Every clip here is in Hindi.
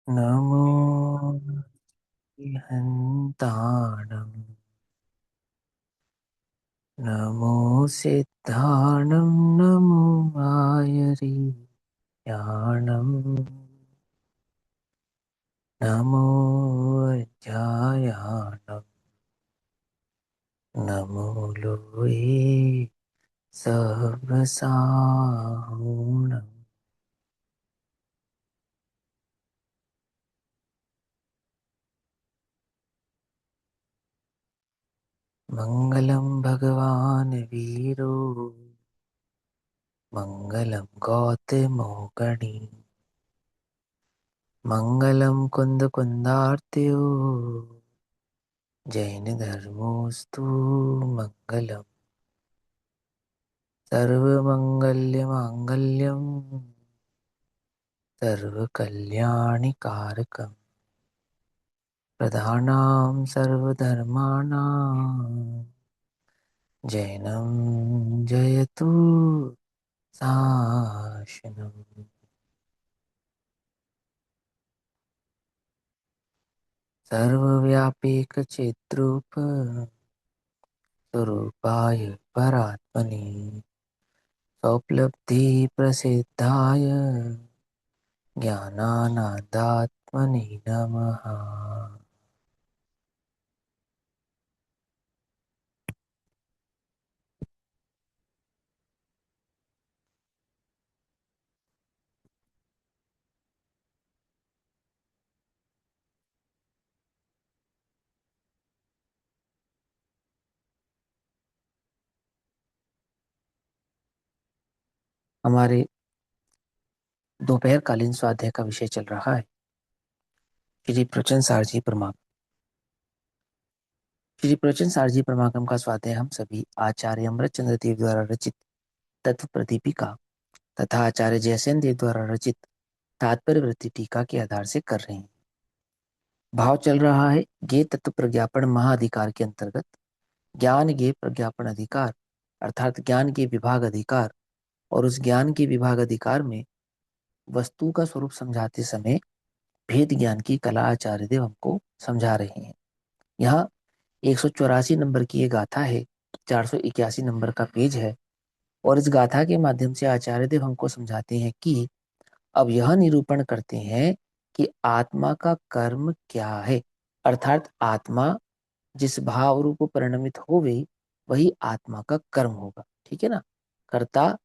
नमो हन्ताणं नमो सिद्धाणं नमो आयर्याणं नमो अध्यायाणं नमो लोये सहस्राणं मङ्गलं भगवान् वीरो मङ्गलं गौतमोगणी मङ्गलं कुन्दकुन्दार्त्यो जैनधर्मोऽस्तु मङ्गलम् सर्वमङ्गल्यमाङ्गल्यं सर्वकल्याणिकारकं प्रधानां सर्वधर्माणां जैनं जयतु शासनम् सर्वव्यापीकचिद्रूप स्वरूपाय परात्मने स्वोपलब्धिप्रसिद्धाय ज्ञानानन्दात्मने नमः। हमारे दोपहर कालीन स्वाध्याय का विषय चल रहा है श्री प्रवचन सारजी प्रमागम। श्री प्रवचन सारजी प्रमागम का स्वाध्याय हम सभी आचार्य अमृतचंद्र देव द्वारा रचित तत्व प्रदीपिका तथा आचार्य जयसेन देव द्वारा रचित तात्पर्य वृत्ति टीका के आधार से कर रहे हैं। भाव चल रहा है ज्ञेय तत्व प्रज्ञापन महाअधिकार के अंतर्गत ज्ञान ज्ञेय प्रज्ञापन अधिकार अर्थात ज्ञान के विभाग अधिकार और उस ज्ञान के विभाग अधिकार में वस्तु का स्वरूप समझाते समय भेद ज्ञान की कला आचार्य देव हमको समझा रहे हैं। यहाँ 184 नंबर की ये गाथा है, 481 नंबर का पेज है और इस गाथा के माध्यम से आचार्य देव हमको समझाते हैं कि अब यह निरूपण करते हैं कि आत्मा का कर्म क्या है, अर्थात आत्मा जिस भाव रूप परिणमित होवे वही आत्मा का कर्म होगा। ठीक है ना। कर्ता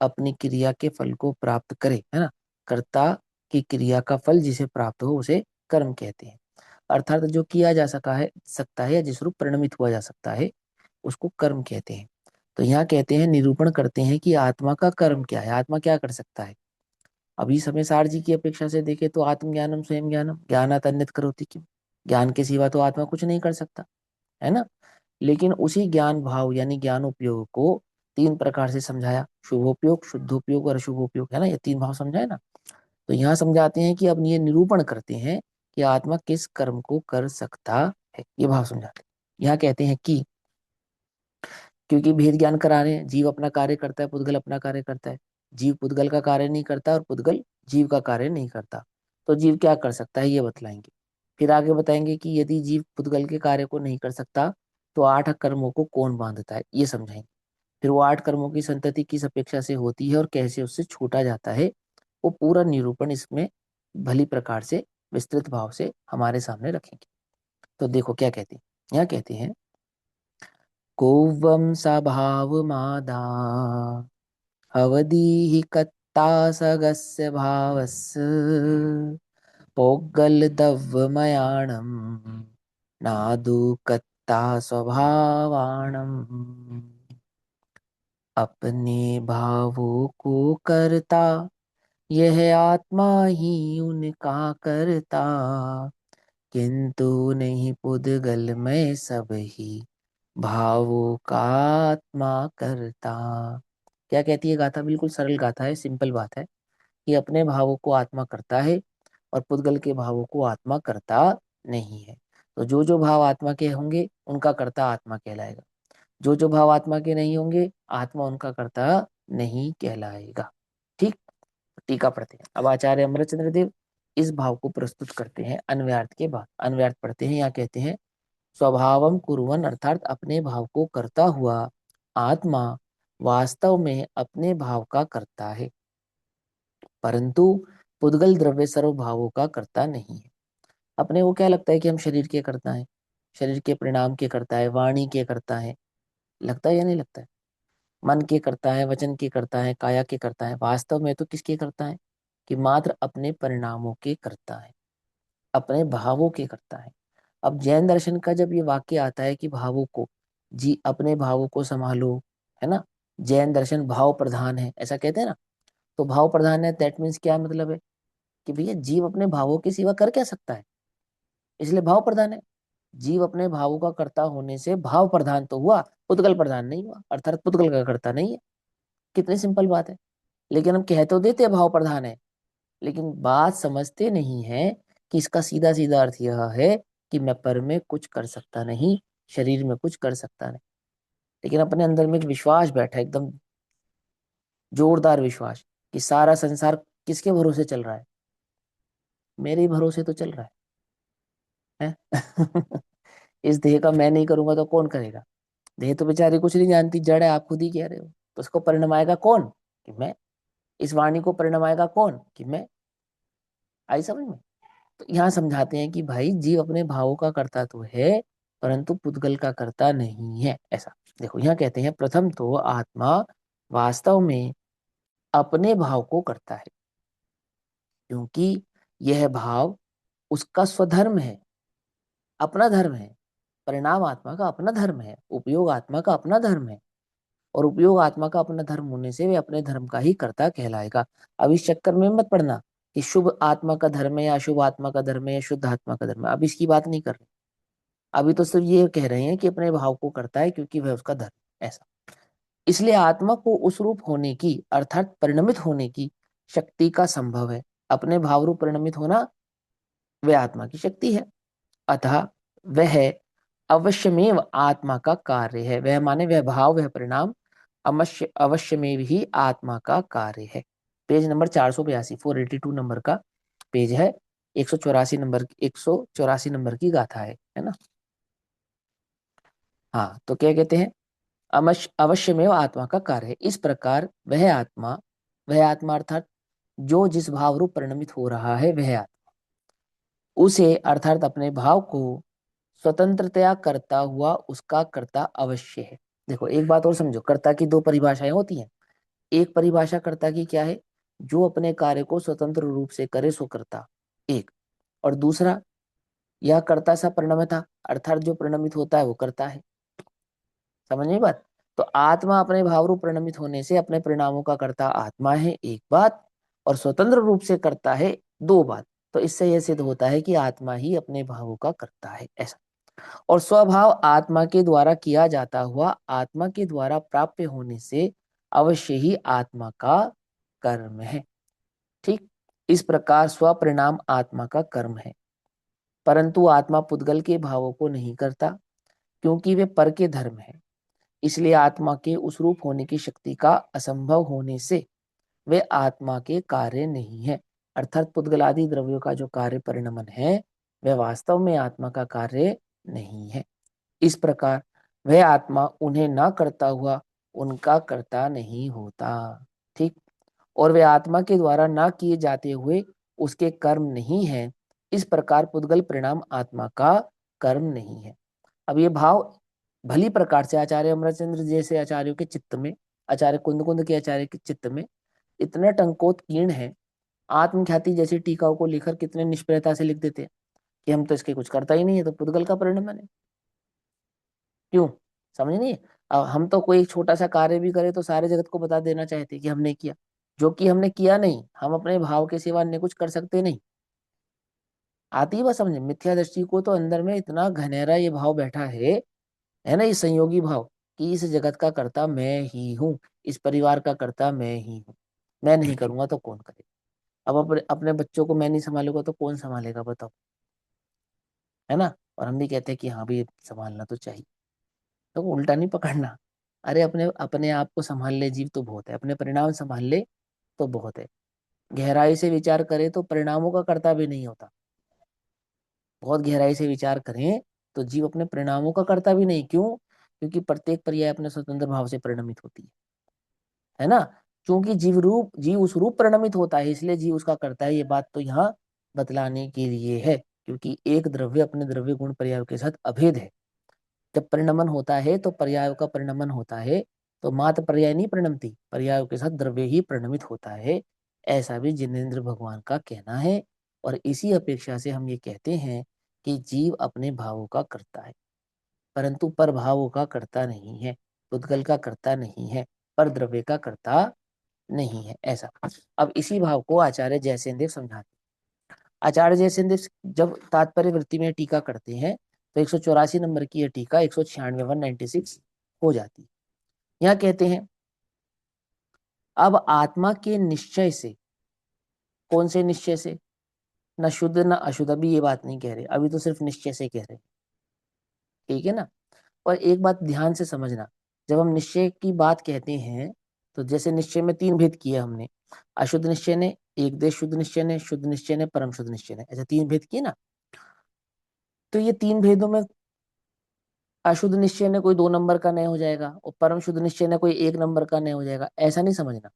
अपनी क्रिया के फल को प्राप्त करे, है ना। कर्ता की क्रिया का फल जिसे प्राप्त हो उसे कर्म कहते हैं। अर्थात जो किया जा सकता है या जिस रूप परिणमित हुआ जा सकता है उसको कर्म कहते हैं। तो यहाँ कहते हैं, निरूपण करते हैं कि आत्मा का कर्म क्या है, आत्मा क्या कर सकता है। अभी समय सार जी की अपेक्षा से देखे तो आत्मज्ञानम स्वयं ज्ञानम ज्ञानात अन्यत् करोति किम, ज्ञान के सिवा तो आत्मा कुछ नहीं कर सकता, है ना। लेकिन उसी ज्ञान भाव यानी ज्ञान उपयोग को तीन प्रकार से समझाया, शुभोपयोग शुद्धोपयोग और अशुभोपयोग, है ना। ये तीन भाव समझाए ना। तो यहाँ समझाते हैं कि अब ये निरूपण करते हैं कि आत्मा किस कर्म को कर सकता है, ये भाव समझाते हैं। यहाँ कहते हैं कि क्योंकि भेद ज्ञान करा रहे हैं, जीव अपना कार्य करता है, पुद्गल अपना कार्य करता है। जीव पुद्गल का कार्य नहीं करता और पुद्गल जीव का कार्य नहीं करता। तो जीव क्या कर सकता है ये बतलाएंगे। फिर आगे बताएंगे कि यदि जीव पुद्गल के कार्य को नहीं कर सकता तो 8 कर्मों को कौन बांधता है, ये समझाएंगे। फिर वो 8 कर्मों की संतति किस अपेक्षा से होती है और कैसे उससे छूटा जाता है, वो पूरा निरूपण इसमें भली प्रकार से विस्तृत भाव से हमारे सामने रखेंगे। तो देखो क्या कहते हैं। यहाँ कहते हैं, कोवम स्वभाव मादा अवधि कत्ता सगस्य भावस्य पोगल दव्वमयाणम नादु कत्ता स्वभावाणम। अपने भावों को करता यह आत्मा ही उनका करता, किंतु नहीं पुद्गल में सब ही भावों का आत्मा करता। क्या कहती है गाथा, बिल्कुल सरल गाथा है, सिंपल बात है कि अपने भावों को आत्मा करता है और पुद्गल के भावों को आत्मा करता नहीं है। तो जो जो भाव आत्मा के होंगे उनका कर्ता आत्मा कहलाएगा, जो जो भाव आत्मा के नहीं होंगे आत्मा उनका कर्ता नहीं कहलाएगा। ठीक। टीका पढ़ते हैं अब आचार्य अमृतचंद्र देव इस भाव को प्रस्तुत करते हैं अन्वयार्थ के बाद। अन्वयार्थ पढ़ते हैं, यहाँ कहते हैं स्वभावम कुर्वन, अर्थात अपने भाव को करता हुआ आत्मा वास्तव में अपने भाव का करता है, परंतु पुद्गल द्रव्य सर्व भावों का करता नहीं है। अपने को क्या लगता है कि हम शरीर के करता है, शरीर के परिणाम के करता है, वाणी के करता है, लगता है या नहीं लगता है? मन के करता है, वचन के करता है, काया के करता है। वास्तव में तो किसके करता है? कि मात्र अपने परिणामों के करता है, अपने भावों के करता है। अब जैन दर्शन का जब ये वाक्य आता है कि भावों को जी, अपने भावों को संभालो, है ना, जैन दर्शन भाव प्रधान है, ऐसा कहते हैं ना। तो भाव प्रधान है, दैट मीन्स क्या मतलब है कि भैया जीव अपने भावों के सिवा कर क्या सकता है, इसलिए भाव प्रधान है। जीव अपने भावों का कर्ता होने से भाव प्रधान तो हुआ, पुद्गल प्रधान नहीं हुआ, अर्थात पुद्गल का कर्ता नहीं है। कितनी सिंपल बात है। लेकिन हम कह तो देते हैं भाव प्रधान है, लेकिन बात समझते नहीं है कि इसका सीधा सीधा अर्थ यह है कि मैं पर में कुछ कर सकता नहीं, शरीर में कुछ कर सकता नहीं। लेकिन अपने अंदर में एक विश्वास बैठा है, एकदम जोरदार विश्वास, कि सारा संसार किसके भरोसे चल रहा है? मेरे ही भरोसे तो चल रहा है, है? इस देह का मैं नहीं करूंगा तो कौन करेगा? देह तो बेचारी कुछ नहीं जानती, जड़ है, आप खुद ही कह रहे हो। तो उसको परिणमाएगा कौन? कि मैं। इस वाणी को परिणमाएगा कौन? कि मैं। आई समझ में? तो यहाँ समझाते हैं कि भाई जीव अपने भावों का करता तो है, परंतु पुद्गल का करता नहीं है, ऐसा। देखो यहाँ कहते हैं प्रथम तो आत्मा वास्तव में अपने भाव को करता है, क्योंकि यह भाव उसका स्वधर्म है, अपना धर्म है। परिणाम आत्मा का अपना धर्म है, उपयोग आत्मा का अपना धर्म है, और उपयोग आत्मा का अपना धर्म होने से वे अपने धर्म का ही कर्ता कहलाएगा। अब इस चक्कर में मत पड़ना कि शुभ आत्मा का धर्म है या अशुभ आत्मा का धर्म है या शुद्ध आत्मा का धर्म है, अब इसकी बात नहीं कर रहे। अभी तो सिर्फ ये कह रहे हैं कि अपने भाव को करता है क्योंकि वह उसका धर्म है, ऐसा। इसलिए आत्मा को उस रूप होने की, अर्थात परिणमित होने की शक्ति का संभव है। अपने भाव रूप परिणमित होना वह आत्मा की शक्ति है। अतः वह अवश्यमेव आत्मा का कार्य है। वह माने वह भाव, वह परिणाम अवश्यमेव ही आत्मा का कार्य है। पेज नंबर 482, 482 नंबर का पेज है। 184 नंबर की गाथा है ना। हाँ, तो क्या कहते हैं? अवश्यमेव आत्मा का कार्य है। इस प्रकार वह आत्मा अर्थात जो जिस भाव रूप परिणमित हो रहा है, वह आत्मा उसे अर्थात अपने भाव को स्वतंत्रतया करता हुआ उसका कर्ता अवश्य है। देखो एक बात और समझो, कर्ता की दो परिभाषाएं होती हैं। एक परिभाषा कर्ता की क्या है? जो अपने कार्य को स्वतंत्र रूप से करे सो कर्ता, एक। और दूसरा, यह कर्ता सा परिणमता, अर्थात जो परिणमित होता है वो कर्ता है। समझ में बात? तो आत्मा अपने भाव रूप परिणमित होने से अपने परिणामों का कर्ता आत्मा है, एक बात, और स्वतंत्र रूप से करता है, दो बात। तो इससे यह सिद्ध होता है कि आत्मा ही अपने भावों का करता है, ऐसा। और स्वभाव आत्मा के द्वारा किया जाता हुआ आत्मा के द्वारा प्राप्य होने से अवश्य ही आत्मा का कर्म है। ठीक, इस प्रकार स्वपरिणाम आत्मा का कर्म है, परंतु आत्मा पुद्गल के भावों को नहीं करता, क्योंकि वे पर के धर्म है। इसलिए आत्मा के उस रूप होने की शक्ति का असंभव होने से वे आत्मा के कार्य नहीं है। अर्थात पुद्गलादि द्रव्यों का जो कार्य परिणमन है, वह वास्तव में आत्मा का कार्य नहीं है। इस प्रकार वह आत्मा उन्हें ना करता हुआ उनका कर्ता नहीं होता। ठीक, और वे आत्मा के द्वारा ना किए जाते हुए उसके कर्म नहीं है। इस प्रकार पुद्गल परिणाम आत्मा का कर्म नहीं है। अब ये भाव भली प्रकार से आचार्य अमरचंद्र जैसे आचार्यों के चित्त में, आचार्य कुंद कुंद के आचार्य के चित्त में इतना टंकोत्कीर्ण है। आत्मख्याति जैसी टीकाओं को लेकर कितने निष्प्रयता से लिख देते हैं कि हम तो इसके कुछ करता ही नहीं है, तो पुद्गल का परिणाम है। क्यों? समझ नहीं? अब हम तो कोई छोटा सा कार्य भी करें तो सारे जगत को बता देना चाहते हैं कि हमने किया, जो कि हमने किया नहीं। हम अपने भाव के सिवा अन्य कुछ कर सकते नहीं। आती है बात समझे? मिथ्या दृष्टि को तो अंदर में इतना घनेरा ये भाव बैठा है ना, ये संयोगी भाव, कि इस जगत का कर्ता मैं ही हूँ, इस परिवार का कर्ता मैं ही हूँ। मैं नहीं करूंगा तो कौन करेगा? अब अपने अपने बच्चों को मैं नहीं संभालूंगा तो कौन संभालेगा, बताओ? है ना। और हम भी कहते हैं कि हाँ भी संभालना तो चाहिए। तो उल्टा नहीं पकड़ना। अरे अपने अपने आप को संभाल ले जीव तो बहुत है, अपने परिणाम संभाल ले तो बहुत है। गहराई से विचार करें तो परिणामों का कर्ता भी नहीं होता। बहुत गहराई से विचार करें तो जीव अपने परिणामों का कर्ता भी नहीं। क्यों? क्योंकि प्रत्येक पर्याय अपने स्वतंत्र भाव से परिणमित होती है ना। क्योंकि जीव उस रूप परिणमित होता है, इसलिए जीव उसका करता है। ये बात तो यहाँ बतलाने के लिए है, क्योंकि एक द्रव्य अपने द्रव्य गुण पर्याय के साथ अभेद है। जब परिणमन होता है तो पर्यायों का परिणमन होता है, तो मात्र पर्याय नहीं परिणमती, पर्यायों के साथ द्रव्य ही परिणमित होता है। ऐसा भी जिनेन्द्र भगवान का कहना है। और इसी अपेक्षा से हम ये कहते हैं कि जीव अपने भावों का करता है, परंतु पर भावों का करता नहीं है, उद्गल का करता नहीं है, पर द्रव्य का करता नहीं है। ऐसा अब इसी भाव को आचार्य जयसेन समझाते। आचार्य जयसेन जब तात्पर्य वृत्ति में टीका करते हैं तो 184 नंबर की यह टीका 196 196 हो जाती है। यहाँ कहते हैं, अब आत्मा के निश्चय से, कौन से निश्चय से? न शुद्ध न अशुद्ध, अभी ये बात नहीं कह रहे, अभी तो सिर्फ निश्चय से कह रहे। ठीक है ना। और एक बात ध्यान से समझना, जब हम निश्चय की बात कहते हैं तो जैसे निश्चय में 3 भेद किए हमने, अशुद्ध निश्चय ने, एक देश शुद्ध निश्चय ने, शुद्ध निश्चय ने, परम शुद्ध निश्चय ने, ऐसे 3 भेद किए ना। तो ये 3 भेदों में अशुद्ध निश्चय ने कोई 2 नंबर का नहीं हो जाएगा और परम शुद्ध निश्चय ने कोई 1 नंबर का नहीं हो जाएगा, ऐसा नहीं समझना।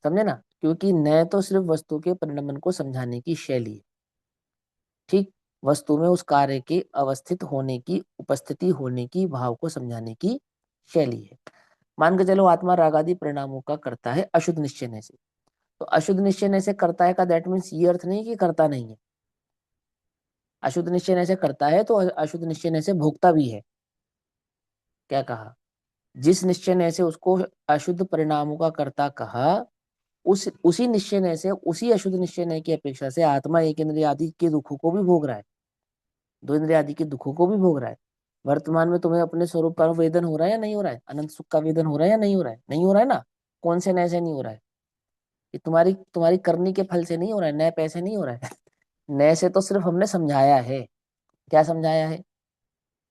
समझे ना। क्योंकि न तो सिर्फ वस्तु के परिणमन को समझाने की शैली है, ठीक, वस्तु में उस कार्य के अवस्थित होने की, उपस्थिति होने की भाव को समझाने की शैली है। मान के चलो आत्मा रागादि परिणामों का करता है अशुद्ध निश्चय से, तो अशुद्ध निश्चय से करता है का दैट मीन्स ये अर्थ नहीं कि करता नहीं है। अशुद्ध निश्चय से करता है तो अशुद्ध निश्चय से भोगता भी है। क्या कहा? जिस निश्चय से उसको अशुद्ध परिणामों का कर्ता कहा, उसी निश्चय से, उसी अशुद्ध निश्चय की अपेक्षा से आत्मा एक इंद्रिय आदि के दुखों को भी भोग रहा है, 2 इंद्रिय आदि के दुखों को भी भोग रहा है। वर्तमान में तुम्हें अपने स्वरूप का वेदन हो रहा है या नहीं हो रहा है? अनंत सुख का वेदन हो रहा है या नहीं हो रहा है? नहीं हो रहा है ना। कौन से नए से नहीं हो रहा है? ये तुम्हारी तुम्हारी करनी के फल से नहीं हो रहा है, नए पैसे नहीं हो रहा है। नए से तो सिर्फ हमने समझाया है। क्या समझाया है?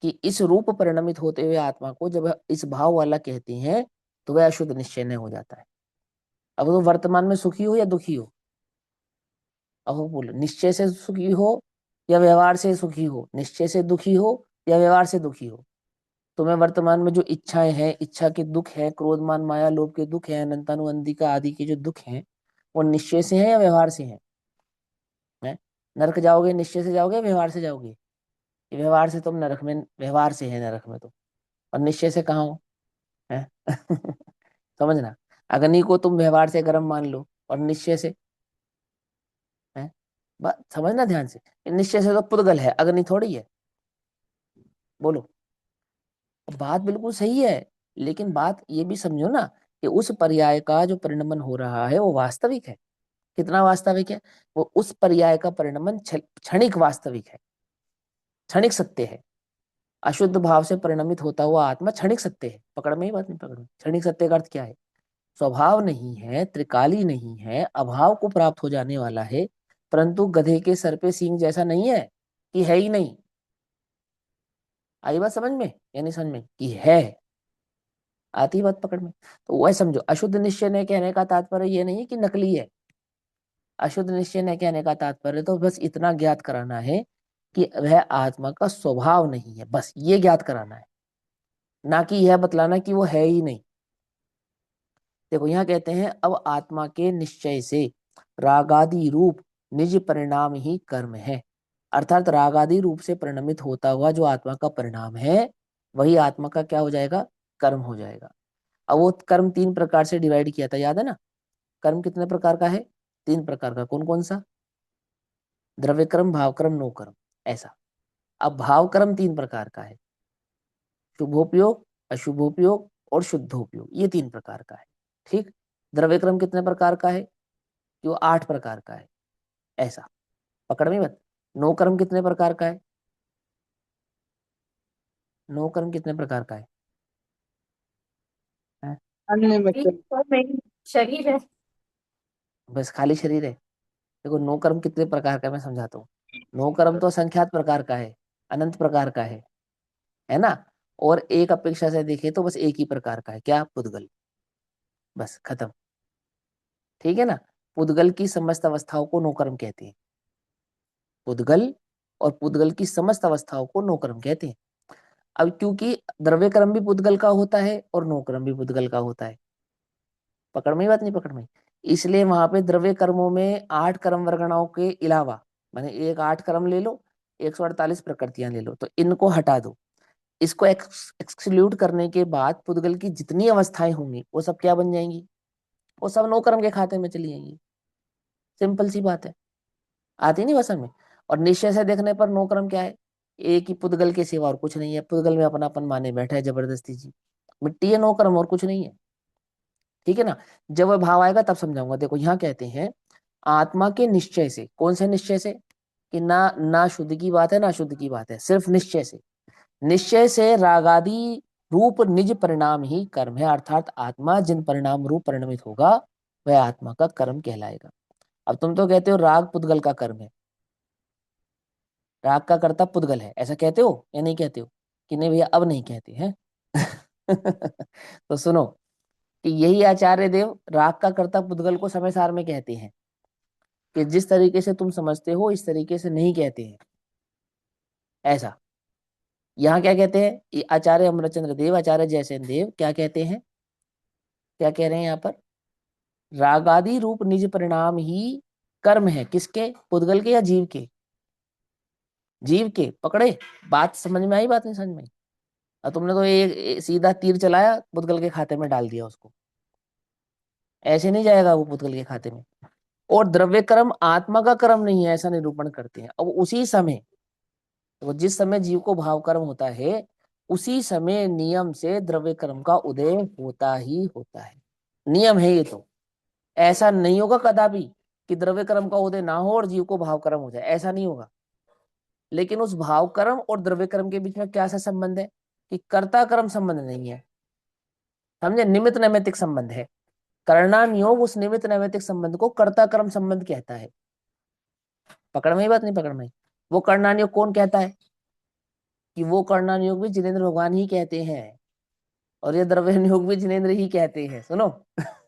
कि इस रूप परिणमित होते हुए आत्मा को जब इस भाव वाला कहते हैं तो वह अशुद्ध निश्चय नहीं हो जाता है। अब तो वर्तमान में सुखी हो या दुखी हो, अब वो बोलो निश्चय से सुखी हो या व्यवहार से सुखी हो, निश्चय से दुखी हो या व्यवहार से दुखी हो। तुम्हें वर्तमान में जो इच्छाएं हैं, इच्छा के दुख है, क्रोध मान माया लोभ के दुख है, अनंतानुबंधिका आदि के जो दुख हैं, वो निश्चय से है या व्यवहार से है? नरक जाओगे निश्चय से जाओगे, व्यवहार से जाओगे? व्यवहार से तुम नरक में, व्यवहार से है नरक में तो, और निश्चय से कहाँ हो? है? समझना। अग्नि को तुम व्यवहार से गर्म मान लो और निश्चय से है, बात समझना ध्यान से। निश्चय से तो पुद्गल है, अग्नि थोड़ी है। बोलो। बात बिल्कुल सही है, लेकिन बात ये भी समझो ना कि उस पर्याय का जो परिणमन हो रहा है वो वास्तविक है। कितना वास्तविक है? वो उस पर्याय का परिणमन क्षणिक वास्तविक है, क्षणिक सत्य है। अशुद्ध भाव से परिणमित होता हुआ आत्मा क्षणिक सत्य है। पकड़ में ही बात नहीं? पकड़ में। क्षणिक सत्य का अर्थ क्या है? स्वभाव नहीं है, त्रिकाली नहीं है, अभाव को प्राप्त हो जाने वाला है, परंतु गधे के सर पे सींग जैसा नहीं है कि है ही नहीं। आई बात समझ में या नहीं समझ में? कि है। आती बात पकड़ में? तो वह समझो, अशुद्ध निश्चय ने कहने का तात्पर्य ये नहीं कि नकली है। अशुद्ध निश्चय ने कहने का तात्पर्य तो बस इतना ज्ञात कराना है कि वह आत्मा का स्वभाव नहीं है, बस ये ज्ञात कराना है, ना कि यह बतलाना कि वो है ही नहीं। देखो यहाँ कहते हैं, अब आत्मा के निश्चय से रागादि रूप निज परिणाम ही कर्म है। अर्थात रागादि रूप से परिणमित होता हुआ जो आत्मा का परिणाम है, वही आत्मा का क्या हो जाएगा? कर्म हो जाएगा। अब वो कर्म 3 प्रकार से डिवाइड किया था, याद है ना? कर्म कितने प्रकार का है? 3 प्रकार का। कौन कौन सा? द्रव्य कर्म, भाव कर्म, नो कर्म, ऐसा। अब भाव कर्म 3 प्रकार का है, शुभोपयोग, अशुभोपयोग और शुद्धोपयोग, ये 3 प्रकार का है। ठीक। द्रव्य कर्म कितने प्रकार का है? जो 8 प्रकार का है, ऐसा। पकड़ में मत। नो कर्म कितने प्रकार का है? नो कर्म कितने प्रकार का है? अनलिमिटेड। तो मेरी शरीर है। बस खाली शरीर है? देखो नो कर्म कितने प्रकार का है, मैं समझाता हूँ। नो कर्म तो असंख्यात प्रकार का है, अनंत प्रकार का है ना। और एक अपेक्षा से देखे तो बस एक ही प्रकार का है, क्या? पुद्गल। बस खत्म। ठीक है ना। पुद्गल की समस्त अवस्थाओं को नोकर्म कहते हैं। पुद्गल और पुद्गल की समस्त अवस्थाओं को नोकर्म कहते हैं। अब क्योंकि द्रव्य कर्म भी पुद्गल का होता है और नोकर्म भी पुद्गल का होता है, पकड़ में ही बात नहीं, पकड़ में, इसलिए वहां पे द्रव्य कर्मों में 8 कर्म वर्गणाओं के अलावा, माने एक 8 कर्म ले लो, 148 प्रकृतियां ले लो, तो इनको हटा दो। इसको एक्सक्लूड करने के बाद पुद्गल की जितनी अवस्थाएं होंगी वो सब क्या बन जाएंगी, वो सब नौकर्म के खाते में चली जाएंगी। सिंपल सी बात है, आती नहीं समझ में। और निश्चय से देखने पर नौकर्म क्या है, एक ही पुद्गल के सिवा और कुछ नहीं है, पुद्गल में अपनापन माने बैठा है जबरदस्ती जी, मिट्टी है नौकर्म और कुछ नहीं है। ठीक है ना। जब वह भाव आएगा तब समझाऊंगा। देखो यहाँ कहते हैं आत्मा के निश्चय से, कौन से निश्चय से, कि ना शुद्ध की बात है ना शुद्ध की बात है, सिर्फ निश्चय से। निश्चय से रागादि रूप निज परिणाम ही कर्म है, अर्थात आत्मा जिन परिणाम रूप परिणमित होगा वह आत्मा का कर्म कहलाएगा। अब तुम तो कहते हो राग पुद्गल का कर्म है, राग का कर्ता पुद्गल है, ऐसा कहते हो या नहीं कहते हो, कि नहीं भैया अब नहीं कहते हैं। तो सुनो कि यही आचार्य देव राग का कर्ता पुद्गल को समय सार में कहते हैं कि जिस तरीके से तुम समझते हो इस तरीके से नहीं कहते हैं, ऐसा। यहाँ क्या कहते हैं, ये आचार्य अमरचंद्र देव, आचार्य जयसेन देव क्या कहते हैं, क्या कह रहे हैं यहाँ पर, रागादि रूप निज परिणाम ही कर्म है, किसके, पुद्गल के या जीव के, जीव के, पकड़े, बात समझ में आई, बात नहीं समझ में आई? और तुमने तो सीधा तीर चलाया पुद्गल के खाते में डाल दिया उसको, ऐसे नहीं जाएगा वो पुद्गल के खाते में। और द्रव्य कर्म आत्मा का कर्म नहीं है, ऐसा निरूपण करते हैं। अब उसी समय, तो जिस समय जीव को भाव कर्म होता है उसी समय नियम से द्रव्य कर्म का उदय होता ही होता है, नियम है ये तो। ऐसा नहीं होगा कदापि कि द्रव्य कर्म का उदय ना हो और जीव को भाव कर्म हो जाए, ऐसा नहीं होगा। लेकिन उस भाव कर्म और द्रव्य कर्म के बीच में क्या सा संबंध है, कि कर्ता कर्म संबंध नहीं है, समझे, निमित्त नैमित्तिक संबंध है। करणान योग उस निमित्त नैमित्तिक संबंध को कर्ता कर्म संबंध कहता है। पकड़ में ही बात नहीं, पकड़ में ही। वो करणान योग कौन कहता है, कि वो करणान योग भी जिनेन्द्र भगवान ही कहते हैं, और ये द्रव्य योग भी जिनेन्द्र ही कहते हैं, सुनो।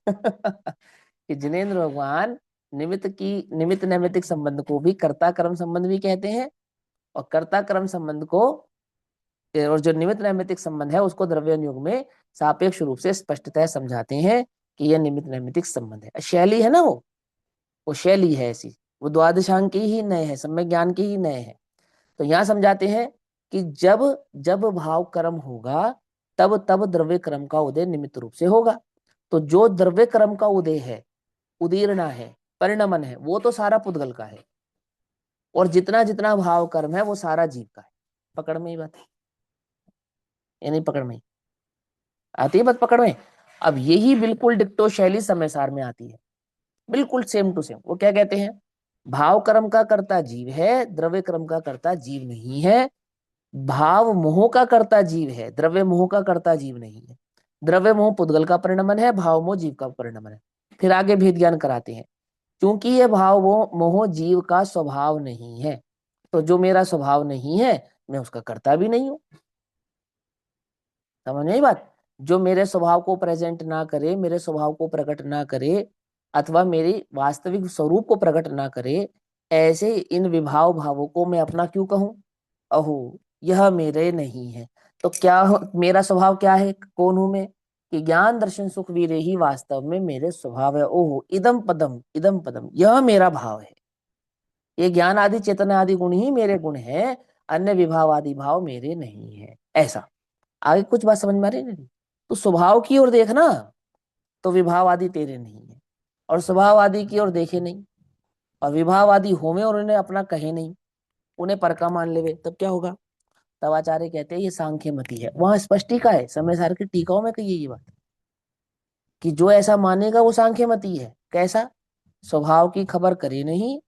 कि जिनेन्द्र भगवान निमित्त नैमित्तिक संबंध को भी कर्ता कर्म संबंध भी कहते हैं, और कर्ता कर्म संबंध को, और जो निमित्त नैमित्तिक संबंध है उसको द्रव्य योग में सापेक्ष रूप से स्पष्टतः समझाते हैं कि यह निमित्त नैमित्तिक संबंध है। शैली है ना वो शैली है ऐसी, वो द्वादशांक की ही नए है, सम्यक ज्ञान की ही नए है। तो यहाँ समझाते हैं कि जब जब भाव कर्म होगा तब तब द्रव्य कर्म का उदय निमित्त रूप से होगा। तो जो द्रव्य कर्म का उदय है, उदीर्णा है, परिणमन है, वो तो सारा पुद्गल का है, और जितना जितना भाव कर्म है वो सारा जीव का है। पकड़ में ही बात है, ये नहीं पकड़ में ही आती है बात, पकड़ में। अब यही बिल्कुल डिक्टो शैली समय सार में आती है, बिल्कुल सेम टू सेम। वो क्या कहते हैं, भाव कर्म का कर्ता जीव है, द्रव्य कर्म का कर्ता जीव नहीं है। भाव मोह का कर्ता जीव है, द्रव्य मोह का कर्ता जीव नहीं है। द्रव्य मोह पुद्गल का परिणमन है, भाव मोह जीव का परिणमन है। फिर आगे भेद ज्ञान कराते हैं, क्योंकि ये भाव मोह जीव का स्वभाव नहीं है, तो जो मेरा स्वभाव नहीं है मैं उसका कर्ता भी नहीं हूं। समझ में आई बात। जो मेरे स्वभाव को प्रेजेंट ना करे, मेरे स्वभाव को प्रकट ना करे, अथवा मेरी वास्तविक स्वरूप को प्रकट ना करे, ऐसे इन विभाव भावों को मैं अपना क्यों कहूं। अहो, यह मेरे नहीं है। तो क्या मेरा स्वभाव क्या है, कौन हूं मैं, कि ज्ञान दर्शन सुख वीरे ही वास्तव में मेरे स्वभाव है। ओहो, इदम पदम यह मेरा भाव है, ये ज्ञान आदि चेतना आदि गुण ही मेरे गुण है, अन्य विभाव आदि भाव मेरे नहीं है, ऐसा। आगे कुछ बात समझ में आ रही है? तो स्वभाव की ओर देखना, तो विभाव आदि तेरे नहीं है, और स्वभाव आदि की ओर देखे नहीं, और विभाव आदि होवे और उन्हें अपना कहे नहीं, उन्हें परका मान लेवे, तब क्या होगा। तब आचार्य कहते हैं ये सांख्य मति है। वहां स्पष्टिका है, समय सार की टीकाओं में कही है ये बात, कि जो ऐसा मानेगा वो सांख्य मति है। कैसा, स्वभाव की खबर करे नहीं,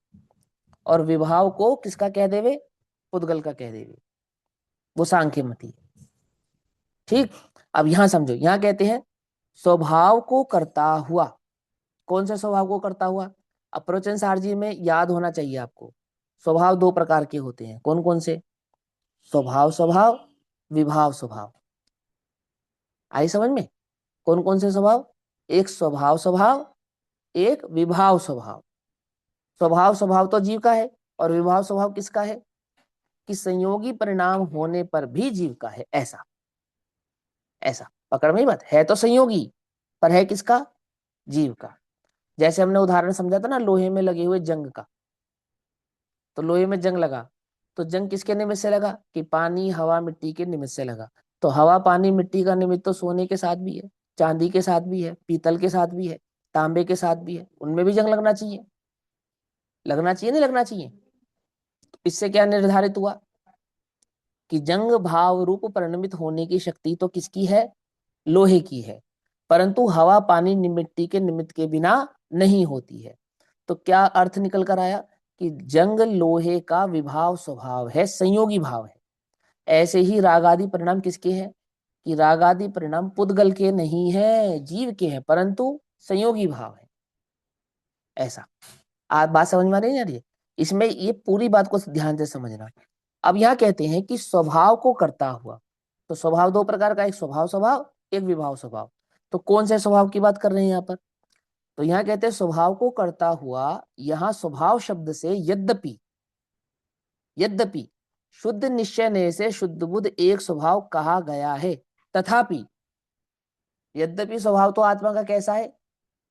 और विभाव को किसका कह देवे, पुद्गल का कह देवे, वो सांख्य मति है। ठीक। अब यहां समझो, यहां कहते हैं स्वभाव को करता हुआ, कौन से स्वभाव को करता हुआ, अप्रवचन सार जी में याद होना चाहिए आपको। स्वभाव 2 प्रकार के होते हैं, कौन कौन से, स्वभाव स्वभाव, विभाव स्वभाव। आई समझ में, कौन कौन से स्वभाव, एक स्वभाव स्वभाव, एक विभाव स्वभाव। स्वभाव स्वभाव तो जीव का है, और विभाव स्वभाव किसका है? कि संयोगी परिणाम होने पर भी जीव का है। ऐसा ऐसा पकड़ में ही बात है, तो संयोगी पर है किसका? जीव का। जैसे हमने उदाहरण समझा था ना लोहे में लगे हुए जंग का। तो लोहे में जंग लगा, तो जंग किसके निमित्त से लगा? कि पानी हवा मिट्टी के निमित्त से लगा। तो हवा पानी मिट्टी का निमित्त तो सोने के साथ भी है, चांदी के साथ भी है, पीतल के साथ भी है, तांबे के साथ भी है। उनमें भी जंग लगना चाहिए, लगना चाहिए नहीं लगना चाहिए? तो इससे क्या निर्धारित हुआ? कि जंग भाव रूप परिणमित होने की शक्ति तो किसकी है? लोहे की है। परंतु हवा पानी मिट्टी के निमित्त के बिना नहीं होती है। तो क्या अर्थ निकल कर आया? कि जंग लोहे का विभाव स्वभाव है, संयोगी भाव है। ऐसे ही रागादि परिणाम किसके हैं? कि रागादि परिणाम पुद्गल के नहीं है, जीव के हैं, परंतु संयोगी भाव है। ऐसा आप बात समझ में आ रही है? इसमें ये पूरी बात को ध्यान से समझना। अब यहाँ कहते हैं कि स्वभाव को करता हुआ। तो स्वभाव दो प्रकार का, एक स्वभाव स्वभाव, एक विभाव स्वभाव। तो कौन से स्वभाव की बात कर रहे हैं यहाँ पर? तो यहाँ कहते हैं स्वभाव को करता हुआ। यहाँ स्वभाव शब्द से यद्यपि, यद्यपि शुद्ध निश्चय ने से शुद्ध बुद्ध एक स्वभाव कहा गया है, तथापि, यद्यपि स्वभाव तो आत्मा का कैसा है?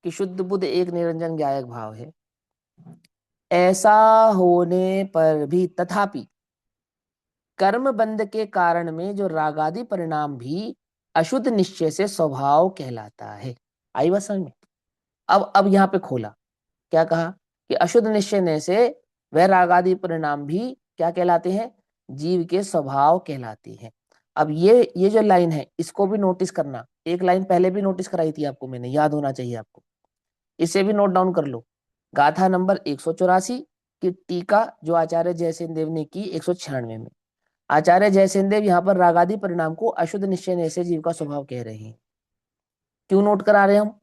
कि शुद्ध बुद्ध एक निरंजन ज्ञायक भाव है। ऐसा होने पर भी तथापि कर्म बंध के कारण में जो रागादि परिणाम भी अशुद्ध निश्चय से स्वभाव कहलाता है। आई बात समझ में? अब यहाँ पे खोला, क्या कहा? कि अशुद्ध निश्चय से वह रागादि परिणाम भी क्या कहलाते हैं? जीव के स्वभाव कहलाते हैं। अब ये जो लाइन है इसको भी नोटिस करना। एक लाइन पहले भी नोटिस कराई थी आपको मैंने, याद होना चाहिए आपको। इसे भी नोट डाउन कर लो। गाथा नंबर 184 की टीका जो आचार्य जयसेन देव ने की 196 में। आचार्य जयसेन देव यहाँ पर रागादि परिणाम को अशुद्ध निश्चय से जीव का स्वभाव कह रहे हैं। क्यों नोट करा रहे हैं हम?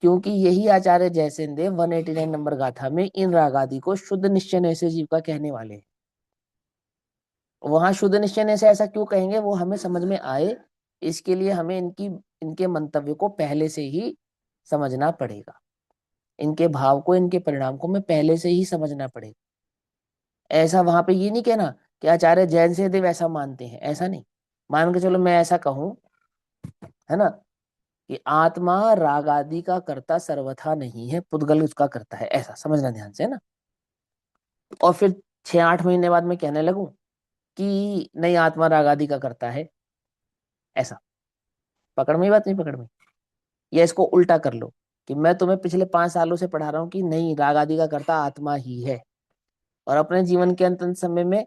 क्योंकि यही आचार्य जयसेन देव 189 नंबर गाथा में इन रागादि को शुद्ध निश्चय से जीव का कहने वाले हैं। वहां शुद्ध निश्चय से ऐसा क्यों कहेंगे वो हमें समझ में आए, इसके लिए हमें इनके मंतव्य को पहले से ही समझना पड़ेगा। इनके भाव को, इनके परिणाम को मैं पहले से ही समझना पड़ेगा। ऐसा वहां पे ये नहीं कहना कि आचार्य जैन से देव ऐसा मानते हैं, ऐसा नहीं। मान के चलो मैं ऐसा कहूं, है ना, कि आत्मा राग आदि का कर्ता सर्वथा नहीं है, पुद्गल उसका करता है, ऐसा समझना ध्यान से, है ना। और फिर 6-8 महीने बाद मैं कहने लगूं कि नहीं आत्मा राग आदि का करता है, ऐसा। पकड़ में ही बात नहीं? पकड़ में? या इसको उल्टा कर लो कि मैं तुम्हें पिछले 5 सालों से पढ़ा रहा हूँ कि नहीं राग आदि का कर्ता आत्मा ही है, और अपने जीवन के अंत समय में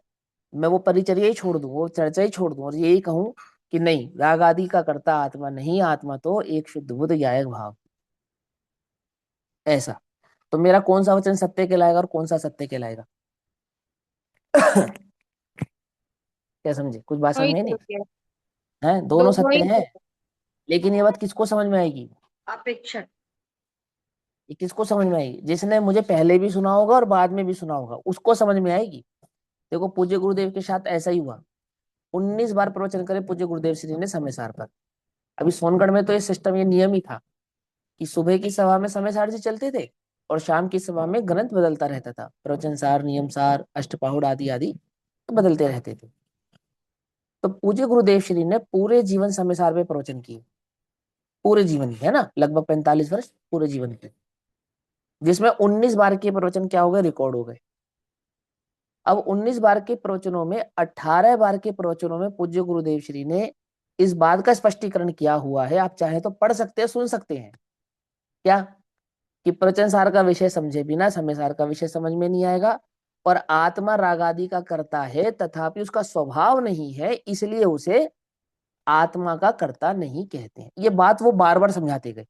मैं वो परिचर्या ही छोड़ दूं, वो चर्चा ही छोड़ दूं, और यही कहूं कि नहीं राग आदि का कर्ता आत्मा नहीं, आत्मा तो एक शुद्ध बुद्ध ज्ञायक भाव, ऐसा। तो मेरा कौन सा वचन सत्य कहलाएगा और कौन सा सत्य कहलाएगा? क्या समझे? कुछ बात समझ वही में तो नहीं? क्या, है दोनों दोनों सत्य ही हैं, लेकिन ये बात किसको समझ में आएगी? अपेक्षा। ये किसको समझ में आएगी? जिसने मुझे पहले भी सुना होगा और बाद में भी सुना होगा, उसको समझ में आएगी। देखो पूज्य गुरुदेव के साथ ऐसा ही हुआ। 19 बार प्रवचन करे पूज्य गुरुदेव श्री ने समय सार पर। अभी सोनगढ़ में तो ये सिस्टम, ये नियम ही था कि सुबह की सभा में समय सार जी चलते थे, और शाम की सभा में ग्रंथ बदलता रहता था, प्रवचन सार, नियम सार, अष्टपाहुड़ आदि आदि तो बदलते रहते थे। तो पूज्य गुरुदेव श्री ने पूरे जीवन समय सार में प्रवचन किए, पूरे जीवन के, है ना, लगभग 45 वर्ष पूरे जीवन के, जिसमें 19 बार के प्रवचन क्या हो गए? रिकॉर्ड हो गए। अब 19 बार के प्रवचनों में 18 बार के प्रवचनों में पूज्य गुरुदेव श्री ने इस बात का स्पष्टीकरण किया हुआ है, आप चाहे तो पढ़ सकते हैं, सुन सकते हैं। क्या? कि प्रवचन सार का विषय समझे बिना समय सार का विषय समझ में नहीं आएगा, और आत्मा रागादि का करता है तथापि उसका स्वभाव नहीं है, इसलिए उसे आत्मा का कर्ता नहीं कहते हैं। ये बात वो बार बार समझाते गए।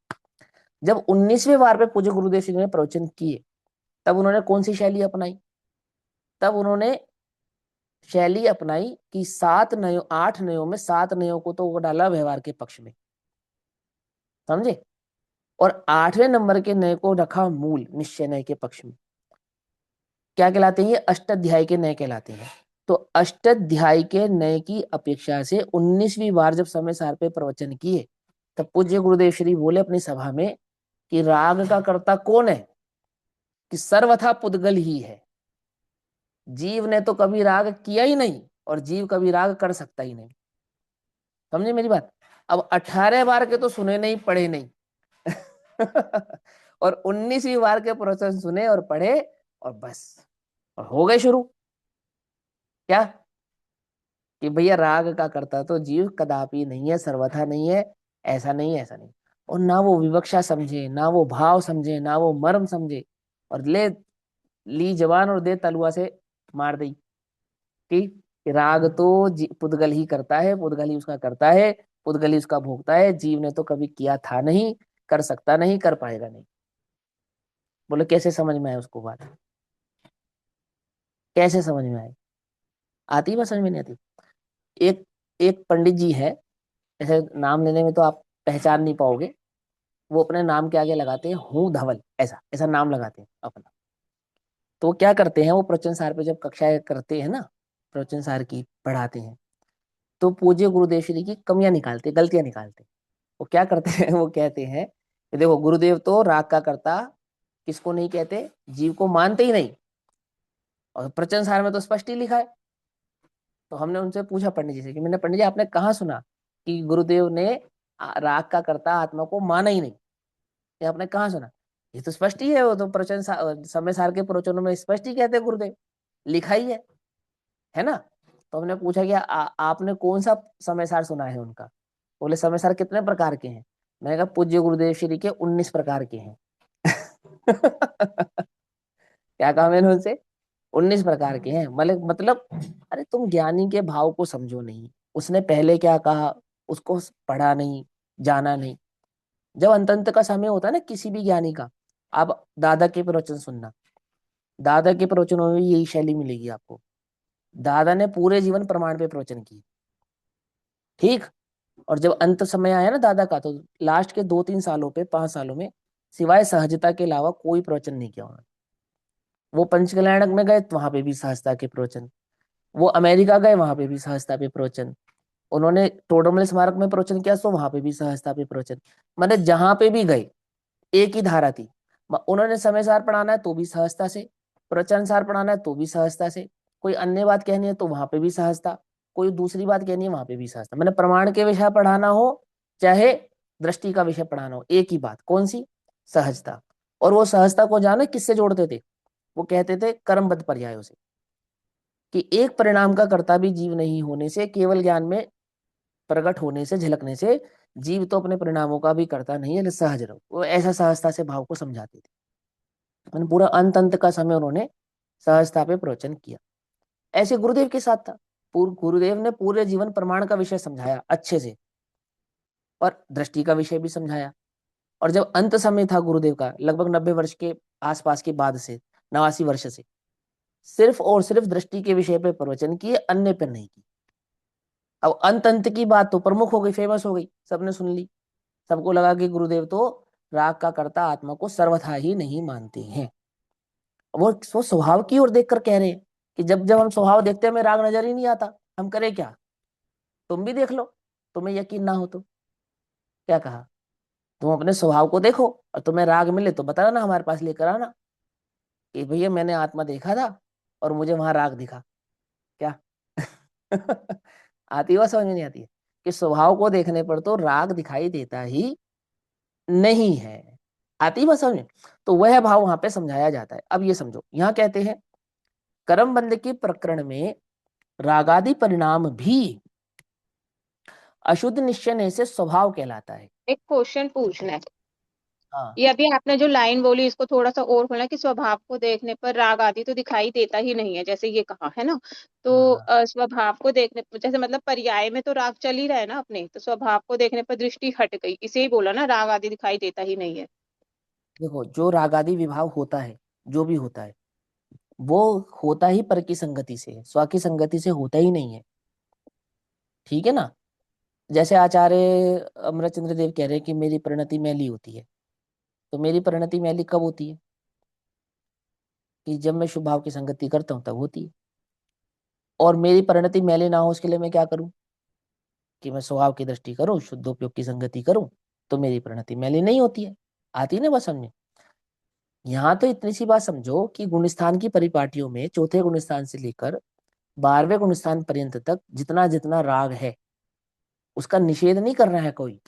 जब 19वें बार पे पूज्य गुरुदेव श्री ने प्रवचन किए, तब उन्होंने कौन सी शैली अपनाई? तब उन्होंने शैली अपनाई कि 7 नयों 8 नयों में 7 नयों को तो वो डाला व्यवहार के पक्ष में, समझे, और 8वें नंबर के नय को रखा मूल निश्चय नय के पक्ष में। क्या कहलाते हैं ये? अष्टाध्याय के नय कहलाते हैं। तो अष्टाध्याय के नय की अपेक्षा से 19वीं बार जब समय सार पे प्रवचन किए, तब पूज्य गुरुदेव श्री बोले अपनी सभा में कि राग का कर्ता कौन है, कि सर्वथा पुद्गल ही है। जीव ने तो कभी राग किया ही नहीं, और जीव कभी राग कर सकता ही नहीं। समझे मेरी बात? अब 18 बार के तो सुने नहीं, पढ़े नहीं। और 19वीं बार के प्रवचन सुने और पढ़े, और बस, और हो गए शुरू। क्या? कि भैया राग का करता तो जीव कदापि नहीं है, सर्वथा नहीं है, ऐसा नहीं, ऐसा नहीं। और ना वो विवक्षा समझे, ना वो भाव समझे, ना वो मर्म समझे, और ले ली जवान और दे तलुआ से मार दी कि राग तो पुद्गल ही करता है, पुद्गल ही उसका करता है, पुद्गल ही उसका भोगता है, जीव ने तो कभी किया था नहीं, कर सकता नहीं, कर पाएगा नहीं। बोले कैसे समझ में आए उसको बात? कैसे समझ में आए? आती बात? समझ में नहीं आती? एक एक पंडित जी है, ऐसे नाम लेने में तो आप पहचान नहीं पाओगे। वो अपने नाम के आगे लगाते हैं हूँ धवल, ऐसा ऐसा नाम लगाते हैं अपना। तो वो क्या करते हैं, वो प्रवचन सार पे जब कक्षाएं करते हैं ना, प्रवचन सार की पढ़ाते हैं, तो पूज्य गुरुदेव श्री की कमियां निकालते, गलतियां निकालते। वो क्या करते हैं, वो कहते हैं कि देखो गुरुदेव तो राग का कर्ता किसको नहीं कहते, जीव को मानते ही नहीं, और प्रवचन सार में तो स्पष्ट ही लिखा है। तो हमने उनसे पूछा पंडित जी से कि मैंने पंडित जी आपने कहाँ सुना कि गुरुदेव ने राग का कर्ता आत्मा को माना ही नहीं? ये आपने कहाँ सुना? ये तो स्पष्ट ही है, वो तो समय सार के प्रवचनों में स्पष्ट ही कहते हैं गुरुदेव, लिखा ही है ना? तो हमने पूछा कि आपने कौन सा समय सार सुना है उनका? बोले समय सार कितने प्रकार के हैं? मैंने कहा पूज्य गुरुदेव श्री के 19 प्रकार के हैं। क्या कहा मैंने उनसे? 19 प्रकार के हैं। मतलब अरे तुम ज्ञानी के भाव को समझो नहीं, उसने पहले क्या कहा उसको पढ़ा नहीं, जाना नहीं। जब अंत अंत का समय होता है ना किसी भी ज्ञानी का, आप दादा के प्रवचन सुनना, दादा के प्रवचनों में भी यही शैली मिलेगी आपको। दादा ने पूरे जीवन प्रमाण पे प्रवचन किए, ठीक। और जब अंत समय आया ना दादा का, तो लास्ट के 2-3 सालों पे, 5 सालों में, सिवाय सहजता के अलावा कोई प्रवचन नहीं किया उन्होंने। वो पंचकल्याणक में गए तो वहां पे भी सहजता के प्रवचन, वो अमेरिका गए वहां पे भी सहजता पे प्रवचन, उन्होंने टोडरमल स्मारक में प्रवचन किया तो वहां पे भी सहजता पे प्रवचन। मतलब जहां पे भी गए एक ही धारा थी। उन्होंने समय सार पढ़ाना है तो भी सहजता से, प्रवचन सार पढ़ाना है तो भी सहजता से, कोई अन्य बात कहनी है तो वहां पे भी सहजता, कोई दूसरी बात कहनी है वहां पे भी सहजता। मैंने प्रमाण के विषय पढ़ाना हो चाहे दृष्टि का विषय पढ़ाना हो, एक ही बात, कौन सी? सहजता। और वो सहजता को जाने किससे जोड़ते थे? वो कहते थे कर्मबद्ध पर्यायों से, कि एक परिणाम का कर्ता भी जीव नहीं होने से, केवल ज्ञान में प्रकट होने से, झलकने से, जीव तो अपने परिणामों का भी करता नहीं है, सहज रहो। वो ऐसा सहजता से भाव को समझाते थे। मैंने पूरा अंत अंत का समय उन्होंने सहजता पे प्रवचन किया। ऐसे गुरुदेव के साथ था। गुरुदेव ने पूरे जीवन प्रमाण का विषय समझाया अच्छे से, और दृष्टि का विषय भी समझाया। और जब अंत समय था गुरुदेव का, लगभग 90 वर्ष के आसपास के बाद से, 89 वर्ष से, सिर्फ और सिर्फ दृष्टि के विषय पे प्रवचन किए, अन्य पर नहीं की। अब अंत अंत की बात तो प्रमुख हो गई, फेमस हो गई, सबने सुन ली। सबको लगा कि गुरुदेव तो राग का कर्ता आत्मा को सर्वथा ही नहीं मानते हैं। वो स्वभाव की ओर देखकर कह रहे हैं कि जब जब हम स्वभाव देखते हैं हमें राग नजर ही नहीं आता, हम करें क्या? तुम भी देख लो, तुम्हें यकीन ना हो तो। क्या कहा? तुम अपने स्वभाव को देखो, और तुम्हें राग मिले तो बताना ना, हमारे पास लेकर आना कि भैया मैंने आत्मा देखा था और मुझे वहां राग दिखा। क्या? आती हुआ समझ में नहीं आती है? कि स्वभाव को देखने पर तो राग दिखाई देता ही नहीं है। आती बात समझ में? तो वह भाव वहां पे समझाया जाता है। अब ये समझो, यहाँ कहते हैं कर्म बंध के प्रकरण में रागादि परिणाम भी अशुद्ध निश्चय से स्वभाव कहलाता है। एक क्वेश्चन पूछना है। हाँ। ये अभी आपने जो लाइन बोली इसको थोड़ा सा और खोलना है कि स्वभाव को देखने पर राग आदि तो दिखाई देता ही नहीं है, जैसे ये कहा है ना। तो हाँ स्वभाव को देखने पर, जैसे मतलब पर्याय में तो राग चल ही रहा है ना अपने, तो स्वभाव को देखने पर दृष्टि हट गई, इसे ही बोला ना, राग आदि दिखाई देता ही नहीं है। देखो, जो रागादि विभाव होता है, जो भी होता है, वो होता ही पर की संगति से है, स्व की संगति से होता ही नहीं है। ठीक है ना? जैसे आचार्य अमरचंद्र देव कह रहे हैं कि मेरी परिणति मैली होती है, तो मेरी परिणति मैली कब होती है? कि जब मैं शुभ भाव की संगति करता हूँ तब होती है। और मेरी परिणति मैली ना हो उसके लिए मैं क्या करूं? कि मैं स्वभाव की दृष्टि करूं, शुद्धोपयोग की संगति करूं, तो मेरी परिणति मैली नहीं होती है। आती ना बस समझ में। यहाँ तो इतनी सी बात समझो कि गुणस्थान की परिपाटियों में चौथे गुणस्थान से लेकर 12वें गुणस्थान पर्यंत तक जितना जितना राग है उसका निषेध नहीं कर रहा है कोई,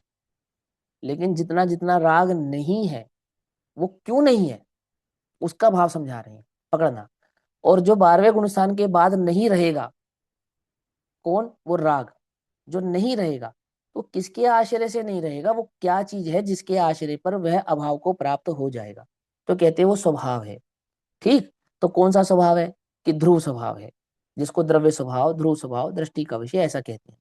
लेकिन जितना जितना राग नहीं है वो क्यों नहीं है उसका भाव समझा रहे हैं, पकड़ना। और जो 12वें गुणस्थान के बाद नहीं रहेगा, कौन? वो राग जो नहीं रहेगा, तो किसके आश्रय से नहीं रहेगा, वो क्या चीज है जिसके आश्रय पर वह अभाव को प्राप्त हो जाएगा? तो कहते हैं वो स्वभाव है। ठीक, तो कौन सा स्वभाव है? कि ध्रुव स्वभाव है, जिसको द्रव्य स्वभाव, ध्रुव स्वभाव, दृष्टि का विषय ऐसा कहते हैं।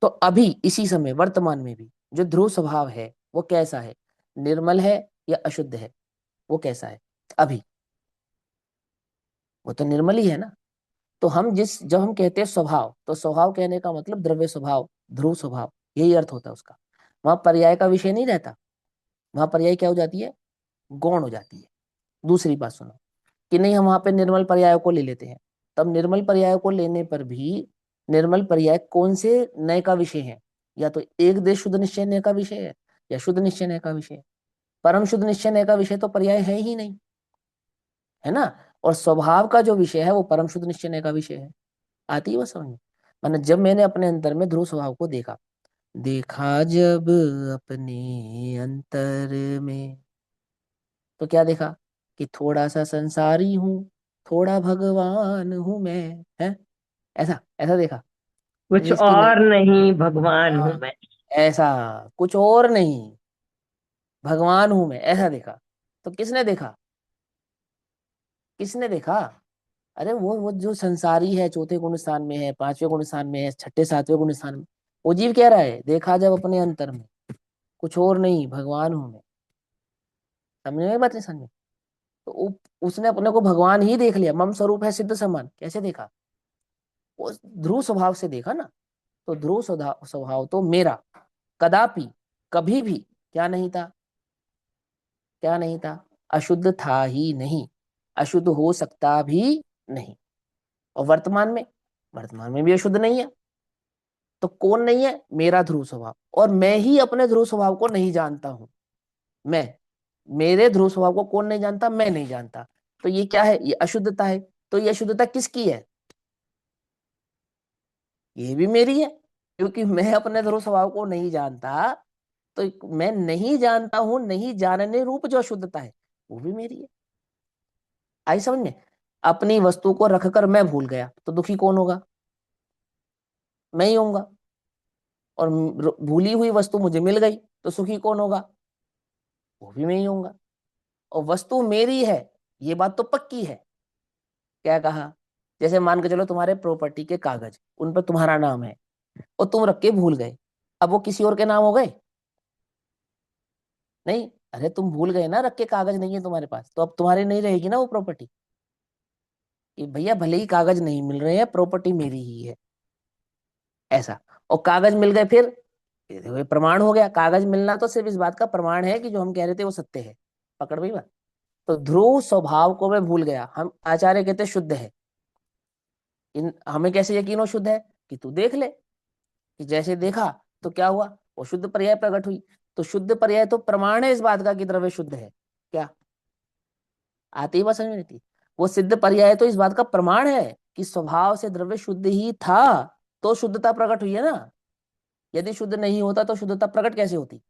तो अभी इसी समय वर्तमान में भी जो ध्रुव स्वभाव है वो कैसा है? निर्मल है या अशुद्ध है? वो कैसा है अभी? वो तो निर्मल ही है ना। तो हम जब हम कहते हैं स्वभाव, तो स्वभाव कहने का मतलब द्रव्य स्वभाव, ध्रुव स्वभाव, यही अर्थ होता है उसका। वहां पर्याय का विषय नहीं रहता, वहां पर्याय क्या हो जाती है? गौण हो जाती है। दूसरी बात सुनो, कि नहीं हम वहां पे निर्मल पर्याय को ले लेते हैं, तब निर्मल पर्याय को लेने पर भी निर्मल पर्याय कौन से नय का विषय है? या तो एक देश शुद्ध निश्चय नय का विषय है, या शुद्ध निश्चय नय का विषय है। परम शुद्ध निश्चय नय का विषय तो पर्याय है ही नहीं, है ना। और स्वभाव का जो विषय है वो परम शुद्ध निश्चय नय का विषय है। आती है वो समझ में? मैंने जब मैंने अपने अंतर में ध्रुव स्वभाव को देखा, देखा जब अपने अंतर में, तो क्या देखा? कि थोड़ा सा संसारी हूँ, थोड़ा भगवान हूं मैं, है ऐसा ऐसा देखा। कुछ दृष्टि नहीं। और नहीं, भगवान हूं हाँ, मैं। ऐसा, कुछ और नहीं, भगवान हूं मैं, ऐसा देखा। तो किसने देखा? किसने देखा? अरे वो जो संसारी है, चौथे गुण स्थान में है, पांचवें गुण स्थान में है, छठे सातवें गुण स्थान में, वो जीव कह रहा है देखा जब अपने अंतर में, कुछ और नहीं, भगवान हूं मैं। समझ में बात नहीं? समझ में? तो उसने अपने को भगवान ही देख लिया, मम स्वरूप है सिद्ध समान, कैसे देखा? वो ध्रुव स्वभाव से देखा ना। तो ध्रुव स्वभाव स्वभाव तो मेरा कदापि, कभी भी क्या नहीं था? क्या नहीं था? अशुद्ध था ही नहीं, अशुद्ध हो सकता भी नहीं। और वर्तमान में भी अशुद्ध नहीं है। तो कौन नहीं है? मेरा ध्रुव स्वभाव। और मैं ही अपने ध्रुव स्वभाव को नहीं जानता हूं। मैं, मेरे ध्रुव स्वभाव को कौन नहीं जानता? मैं नहीं जानता। तो ये क्या है? ये अशुद्धता है। तो ये अशुद्धता किसकी है? ये भी मेरी है, क्योंकि मैं अपने ध्रुव स्वभाव को नहीं जानता। तो मैं नहीं जानता हूं, नहीं जानने रूप जो अशुद्धता है वो भी मेरी है। आई समझ में? अपनी वस्तु को रखकर मैं भूल गया तो दुखी कौन होगा? मैं ही होऊंगा। और भूली हुई वस्तु मुझे मिल गई तो सुखी कौन होगा? वो भी मैं ही होऊंगा। और वस्तु मेरी है, ये बात तो पक्की है। क्या कहा? जैसे मान के चलो तुम्हारे प्रॉपर्टी के कागज, उन पर तुम्हारा नाम है और तुम रख के भूल गए, अब वो किसी और के नाम हो गए? नहीं। अरे तुम भूल गए ना, रख के कागज नहीं है तुम्हारे पास, तो अब तुम्हारी नहीं रहेगी ना वो प्रॉपर्टी। कि भैया भले ही कागज नहीं मिल रहे हैं, प्रॉपर्टी मेरी ही है, ऐसा। और कागज मिल गए फिर, ये देखो ये प्रमाण हो गया। कागज मिलना तो सिर्फ इस बात का प्रमाण है कि जो हम कह रहे थे वो सत्य है। पकड़ भाई बात। तो ध्रुव स्वभाव को मैं भूल गया, हम आचार्य कहते शुद्ध है। इन हमें कैसे यकीन हो शुद्ध है? कि तू देख ले, कि जैसे देखा तो क्या हुआ? वो शुद्ध पर्याय प्रकट हुई। तो शुद्ध पर्याय तो प्रमाण है इस बात का कि द्रव्य शुद्ध है। क्या आती ही बात समझ में नहीं थी? वो सिद्ध पर्याय तो इस बात का प्रमाण है कि स्वभाव से द्रव्य शुद्ध ही था, तो शुद्धता प्रकट हुई है ना। यदि शुद्ध नहीं होता तो शुद्धता प्रकट कैसे होती?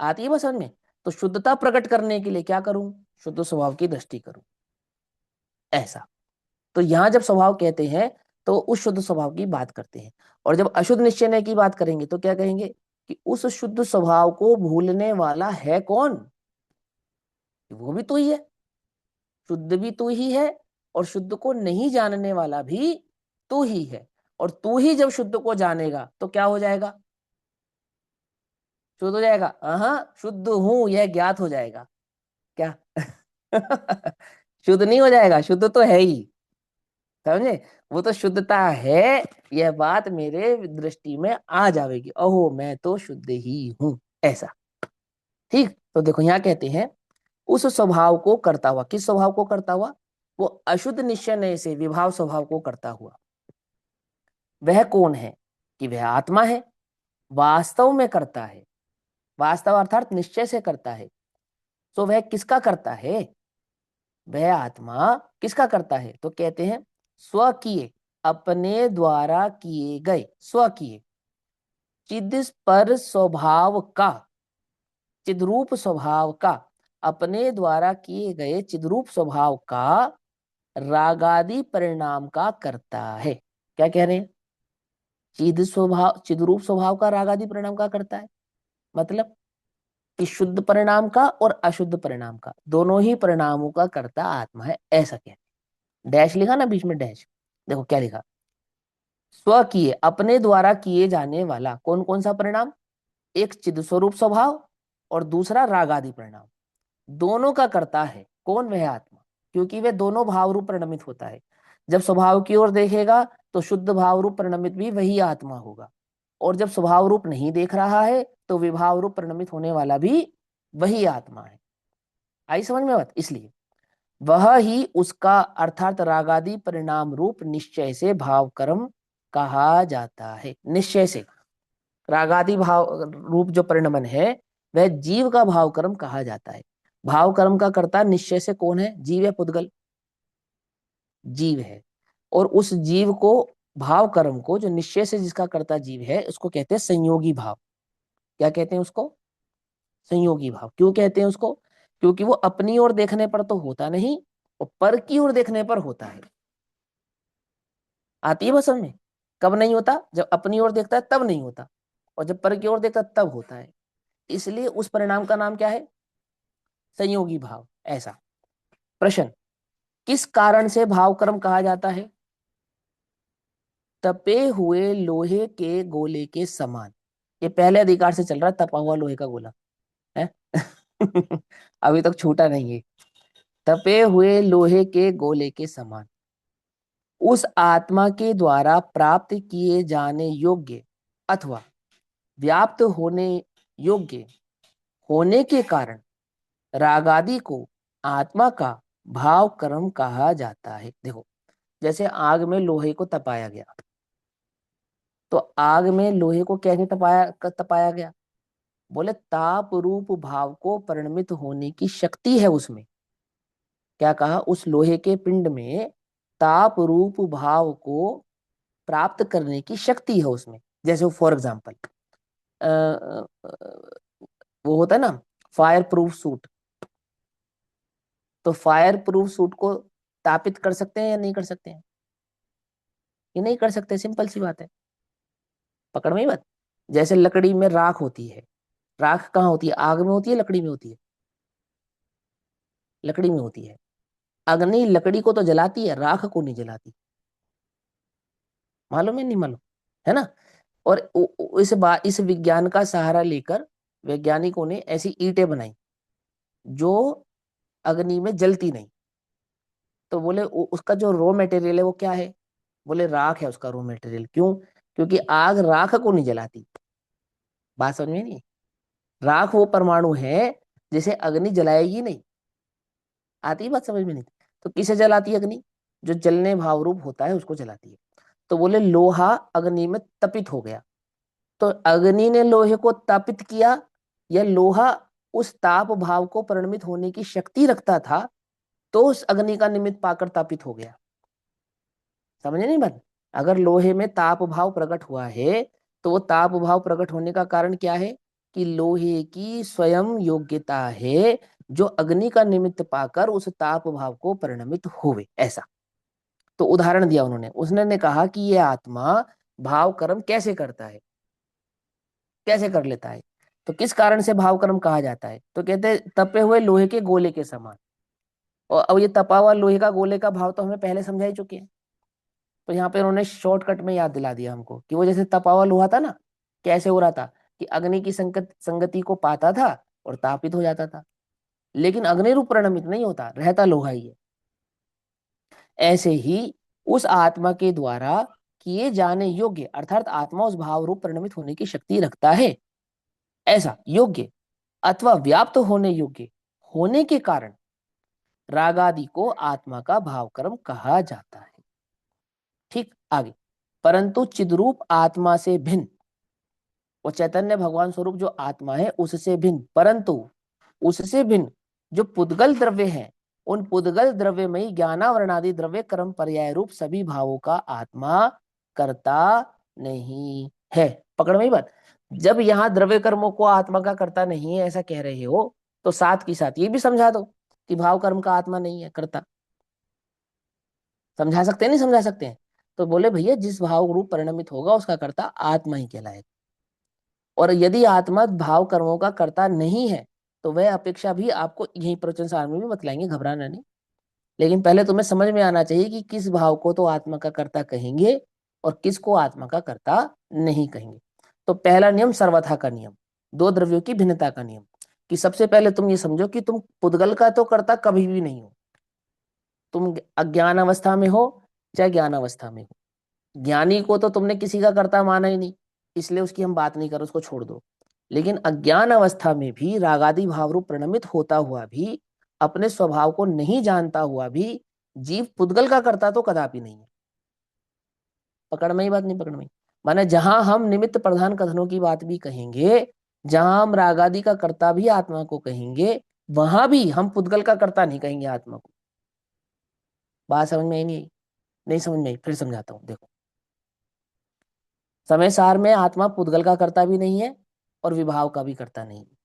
आती है बात समझ में? तो शुद्धता प्रकट करने के लिए क्या करूं? शुद्ध स्वभाव की दृष्टि करूं, ऐसा। तो यहां जब स्वभाव कहते हैं तो उस शुद्ध स्वभाव की बात करते हैं। और जब अशुद्ध निश्चय की बात करेंगे तो क्या कहेंगे? कि उस शुद्ध स्वभाव को भूलने वाला है कौन? वो भी तू ही है, शुद्ध भी तू ही है, और शुद्ध को नहीं जानने वाला भी तू ही है। और तू ही जब शुद्ध को जानेगा तो क्या हो जाएगा? शुद्ध हो जाएगा? हाँ, शुद्ध हूं यह ज्ञात हो जाएगा। क्या? शुद्ध नहीं हो जाएगा, शुद्ध तो है ही। समझे? वो तो शुद्धता है, यह बात मेरे दृष्टि में आ जाएगी, ओहो मैं तो शुद्ध ही हूं, ऐसा। ठीक, तो देखो यहाँ कहते हैं उस स्वभाव को करता हुआ, किस स्वभाव को करता हुआ? वो अशुद्ध निश्चय से विभाव स्वभाव को करता हुआ। वह कौन है? कि वह आत्मा है, वास्तव में करता है। वास्तव अर्थात निश्चय से करता है। तो वह किसका करता है? वह आत्मा किसका करता है? तो कहते हैं स्वकीय, अपने द्वारा किए गए, स्वकीय चिद पर स्वभाव का, चिद्रूप स्वभाव का, अपने द्वारा किए गए चिद्रूप स्वभाव का रागादि परिणाम का करता है। क्या कह रहे हैं? चिद स्वभाव, चिद्रूप स्वभाव का रागादि परिणाम का करता है, मतलब कि शुद्ध परिणाम का और अशुद्ध परिणाम का, दोनों ही परिणामों का कर्ता आत्मा है, ऐसा कहते हैं। डैश लिखा ना बीच में, डैश। देखो क्या लिखा, स्वकीय, अपने द्वारा किए जाने वाला कौन कौन सा परिणाम? एक चिद स्वरूप स्वभाव और दूसरा रागादि परिणाम, दोनों का करता है कौन? वह आत्मा, क्योंकि वह दोनों भाव रूप परिणमित होता है। जब स्वभाव की ओर देखेगा तो शुद्ध भाव रूप परिणमित भी वही आत्मा होगा, और जब स्वभाव रूप नहीं देख रहा है तो विभाव रूप परिणमित होने वाला भी वही आत्मा है। आई समझ में बात? इसलिए वह ही उसका अर्थात रागादि परिणाम रूप निश्चय से भाव कर्म कहा जाता है। निश्चय से रागादि भाव रूप जो परिणमन है वह जीव का भाव कर्म कहा जाता है। भाव कर्म का कर्ता निश्चय से कौन है? जीव है, पुद्गल जीव है। और उस जीव को, भाव कर्म को जो निश्चय से जिसका कर्ता जीव है, उसको कहते हैं संयोगी भाव। क्या कहते हैं उसको? संयोगी भाव। क्यों कहते हैं उसको? क्योंकि वो अपनी ओर देखने पर तो होता नहीं, और पर की ओर देखने पर होता है। आती है बस समझ में? कब नहीं होता? जब अपनी ओर देखता है तब नहीं होता, और जब पर की ओर देखता है तब होता है। इसलिए उस परिणाम का नाम क्या है? संयोगी भाव। ऐसा प्रश्न, किस कारण से भाव कर्म कहा जाता है? तपे हुए लोहे के गोले के समान। ये पहले अधिकार से चल रहा है, तपा हुआ लोहे का गोला है। अभी तक छूटा नहीं है। तपे हुए लोहे के गोले के समान उस आत्मा के द्वारा प्राप्त किए जाने योग्य अथवा व्याप्त होने योग्य होने के कारण रागादि को आत्मा का भाव कर्म कहा जाता है। देखो, जैसे आग में लोहे को तपाया गया, तो आग में लोहे को कैसे तपाया गया? बोले ताप रूप भाव को परिणमित होने की शक्ति है उसमें। क्या कहा? उस लोहे के पिंड में ताप रूप भाव को प्राप्त करने की शक्ति है उसमें। जैसे फॉर एग्जाम्पल वो होता है ना फायर प्रूफ सूट, तो फायर प्रूफ सूट को तापित कर सकते हैं या नहीं कर सकते हैं? ये नहीं कर सकते, सिंपल सी बात है। पकड़ में ही बात। जैसे लकड़ी में राख होती है, राख कहाँ होती है? आग में होती है, लकड़ी में होती है? लकड़ी में होती है। अग्नि लकड़ी को तो जलाती है, राख को नहीं जलाती। मालूम है नहीं मालूम? है ना? और इस विज्ञान का सहारा लेकर वैज्ञानिकों ने ऐसी ईंटें बनाई जो अग्नि में जलती नहीं। तो बोले उसका जो रॉ मटेरियल है वो क्या है? बोले राख है उसका रॉ मटेरियल। क्यों? क्योंकि आग राख को नहीं जलाती। बात समझ में नहीं? राख वो परमाणु है जिसे अग्नि जलाएगी नहीं। आती बात समझ में नहीं? तो किसे जलाती है अग्नि? जो जलने भाव रूप होता है उसको जलाती है। तो बोले लोहा अग्नि में तपित हो गया, तो अग्नि ने लोहे को तापित किया, या लोहा उस ताप भाव को परिणमित होने की शक्ति रखता था, तो उस अग्नि का निमित्त पाकर तापित हो गया। समझे नहीं बात? अगर लोहे में ताप भाव प्रकट हुआ है, तो वो ताप भाव प्रकट होने का कारण क्या है? कि लोहे की स्वयं योग्यता है जो अग्नि का निमित्त पाकर उस ताप भाव को परिणमित होवे, ऐसा। तो उदाहरण दिया उन्होंने, उसने ने कहा कि ये आत्मा भाव कर्म कैसे करता है, कैसे कर लेता है, तो किस कारण से भाव कर्म कहा जाता है? तो कहते हैं तपे हुए लोहे के गोले के समान। और अब ये तपा हुआ लोहे का गोले का भाव तो हमें पहले समझा ही चुके हैं। तो यहाँ पे उन्होंने शॉर्टकट में याद दिला दिया हमको कि वो जैसे तपा हुआ लोहा था ना, कैसे हो रहा था कि अग्नि की संगति को पाता था और तापित हो जाता था, लेकिन अग्नि रूप परिणमित नहीं होता, रहता लोहा ही है। ऐसे ही उस आत्मा के द्वारा किए जाने योग्य अर्थात आत्मा उस भाव रूप परिणमित होने की शक्ति रखता है, ऐसा योग्य अथवा व्याप्त होने योग्य होने के कारण रागादि को आत्मा का भाव कर्म कहा जाता है। ठीक, आगे। परंतु चिद्रूप आत्मा से भिन्न और चैतन्य भगवान स्वरूप जो आत्मा है उससे भिन्न, परंतु उससे भिन्न जो पुद्गल द्रव्य हैं, उन पुद्गल द्रव्य में ही ज्ञानावरणादि द्रव्य कर्म पर्याय रूप सभी भावों का आत्मा करता नहीं है। पकड़ में ही बात। जब यहाँ द्रव्य कर्मों को आत्मा का करता नहीं है ऐसा कह रहे हो, तो साथ की साथ ये भी समझा दो कि भाव कर्म का आत्मा नहीं है करता। समझा सकते हैं नहीं समझा सकते हैं? तो बोले भैया जिस भाव रूप परिणमित होगा उसका कर्ता आत्मा ही कहलाएगा। और यदि आत्मा भाव कर्मों का कर्ता नहीं है तो वह अपेक्षा भी आपको यही प्रवचन सार में भी बतलाएंगे, घबराना नहीं। लेकिन पहले तुम्हें समझ में आना चाहिए कि किस भाव को तो आत्मा का कर्ता कहेंगे और किसको आत्मा का कर्ता नहीं कहेंगे। तो पहला नियम सर्वथा का नियम, दो द्रव्यों की भिन्नता का नियम, कि सबसे पहले तुम ये समझो कि तुम पुद्गल का तो कर्ता कभी भी नहीं हो। तुम अज्ञान अवस्था में हो चाहे ज्ञान अवस्था में हो, ज्ञानी को तो तुमने किसी का कर्ता माना ही नहीं, इसलिए उसकी हम बात नहीं कर, उसको छोड़ दो। लेकिन अज्ञान अवस्था में भी रागादि भाव रूप प्रणमित होता हुआ भी, अपने स्वभाव को नहीं जानता हुआ भी, जीव पुद्गल का कर्ता तो कदापि नहीं है। पकड़ में ही बात नहीं? पकड़ में माने जहां हम निमित्त प्रधान कथनों की बात भी कहेंगे, जहां हम रागादि का कर्ता भी आत्मा को कहेंगे, वहां भी हम पुद्गल का कर्ता नहीं कहेंगे आत्मा को। बात समझ में आई नहीं? नहीं समझ में आई? फिर समझाता हूं, देखो। समय सार में आत्मा पुद्गल का कर्ता भी नहीं है और विभाव का भी कर्ता नहीं है,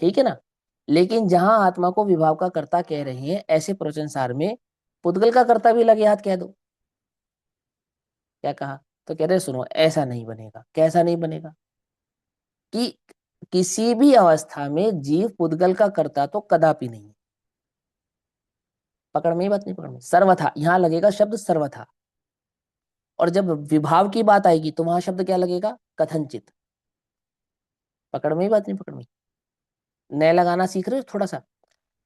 ठीक है ना? लेकिन जहां आत्मा को विभाव का कर्ता कह रहे हैं ऐसे प्रवचन सार में पुद्गल का कर्ता भी लगे हाथ कह दो। क्या कहा? तो कह रहे सुनो, ऐसा नहीं बनेगा। कैसा नहीं बनेगा? कि किसी भी अवस्था में जीव पुद्गल का कर्ता तो कदापि नहीं है। पकड़ में ही बात नहीं? पकड़ में सर्वथा, यहां लगेगा शब्द सर्वथा। और जब विभाव की बात आएगी तो वहां शब्द क्या लगेगा? कथनचित। पकड़ में ही बात नहीं? पकड़ में नए लगाना सीख रहे हो थोड़ा सा।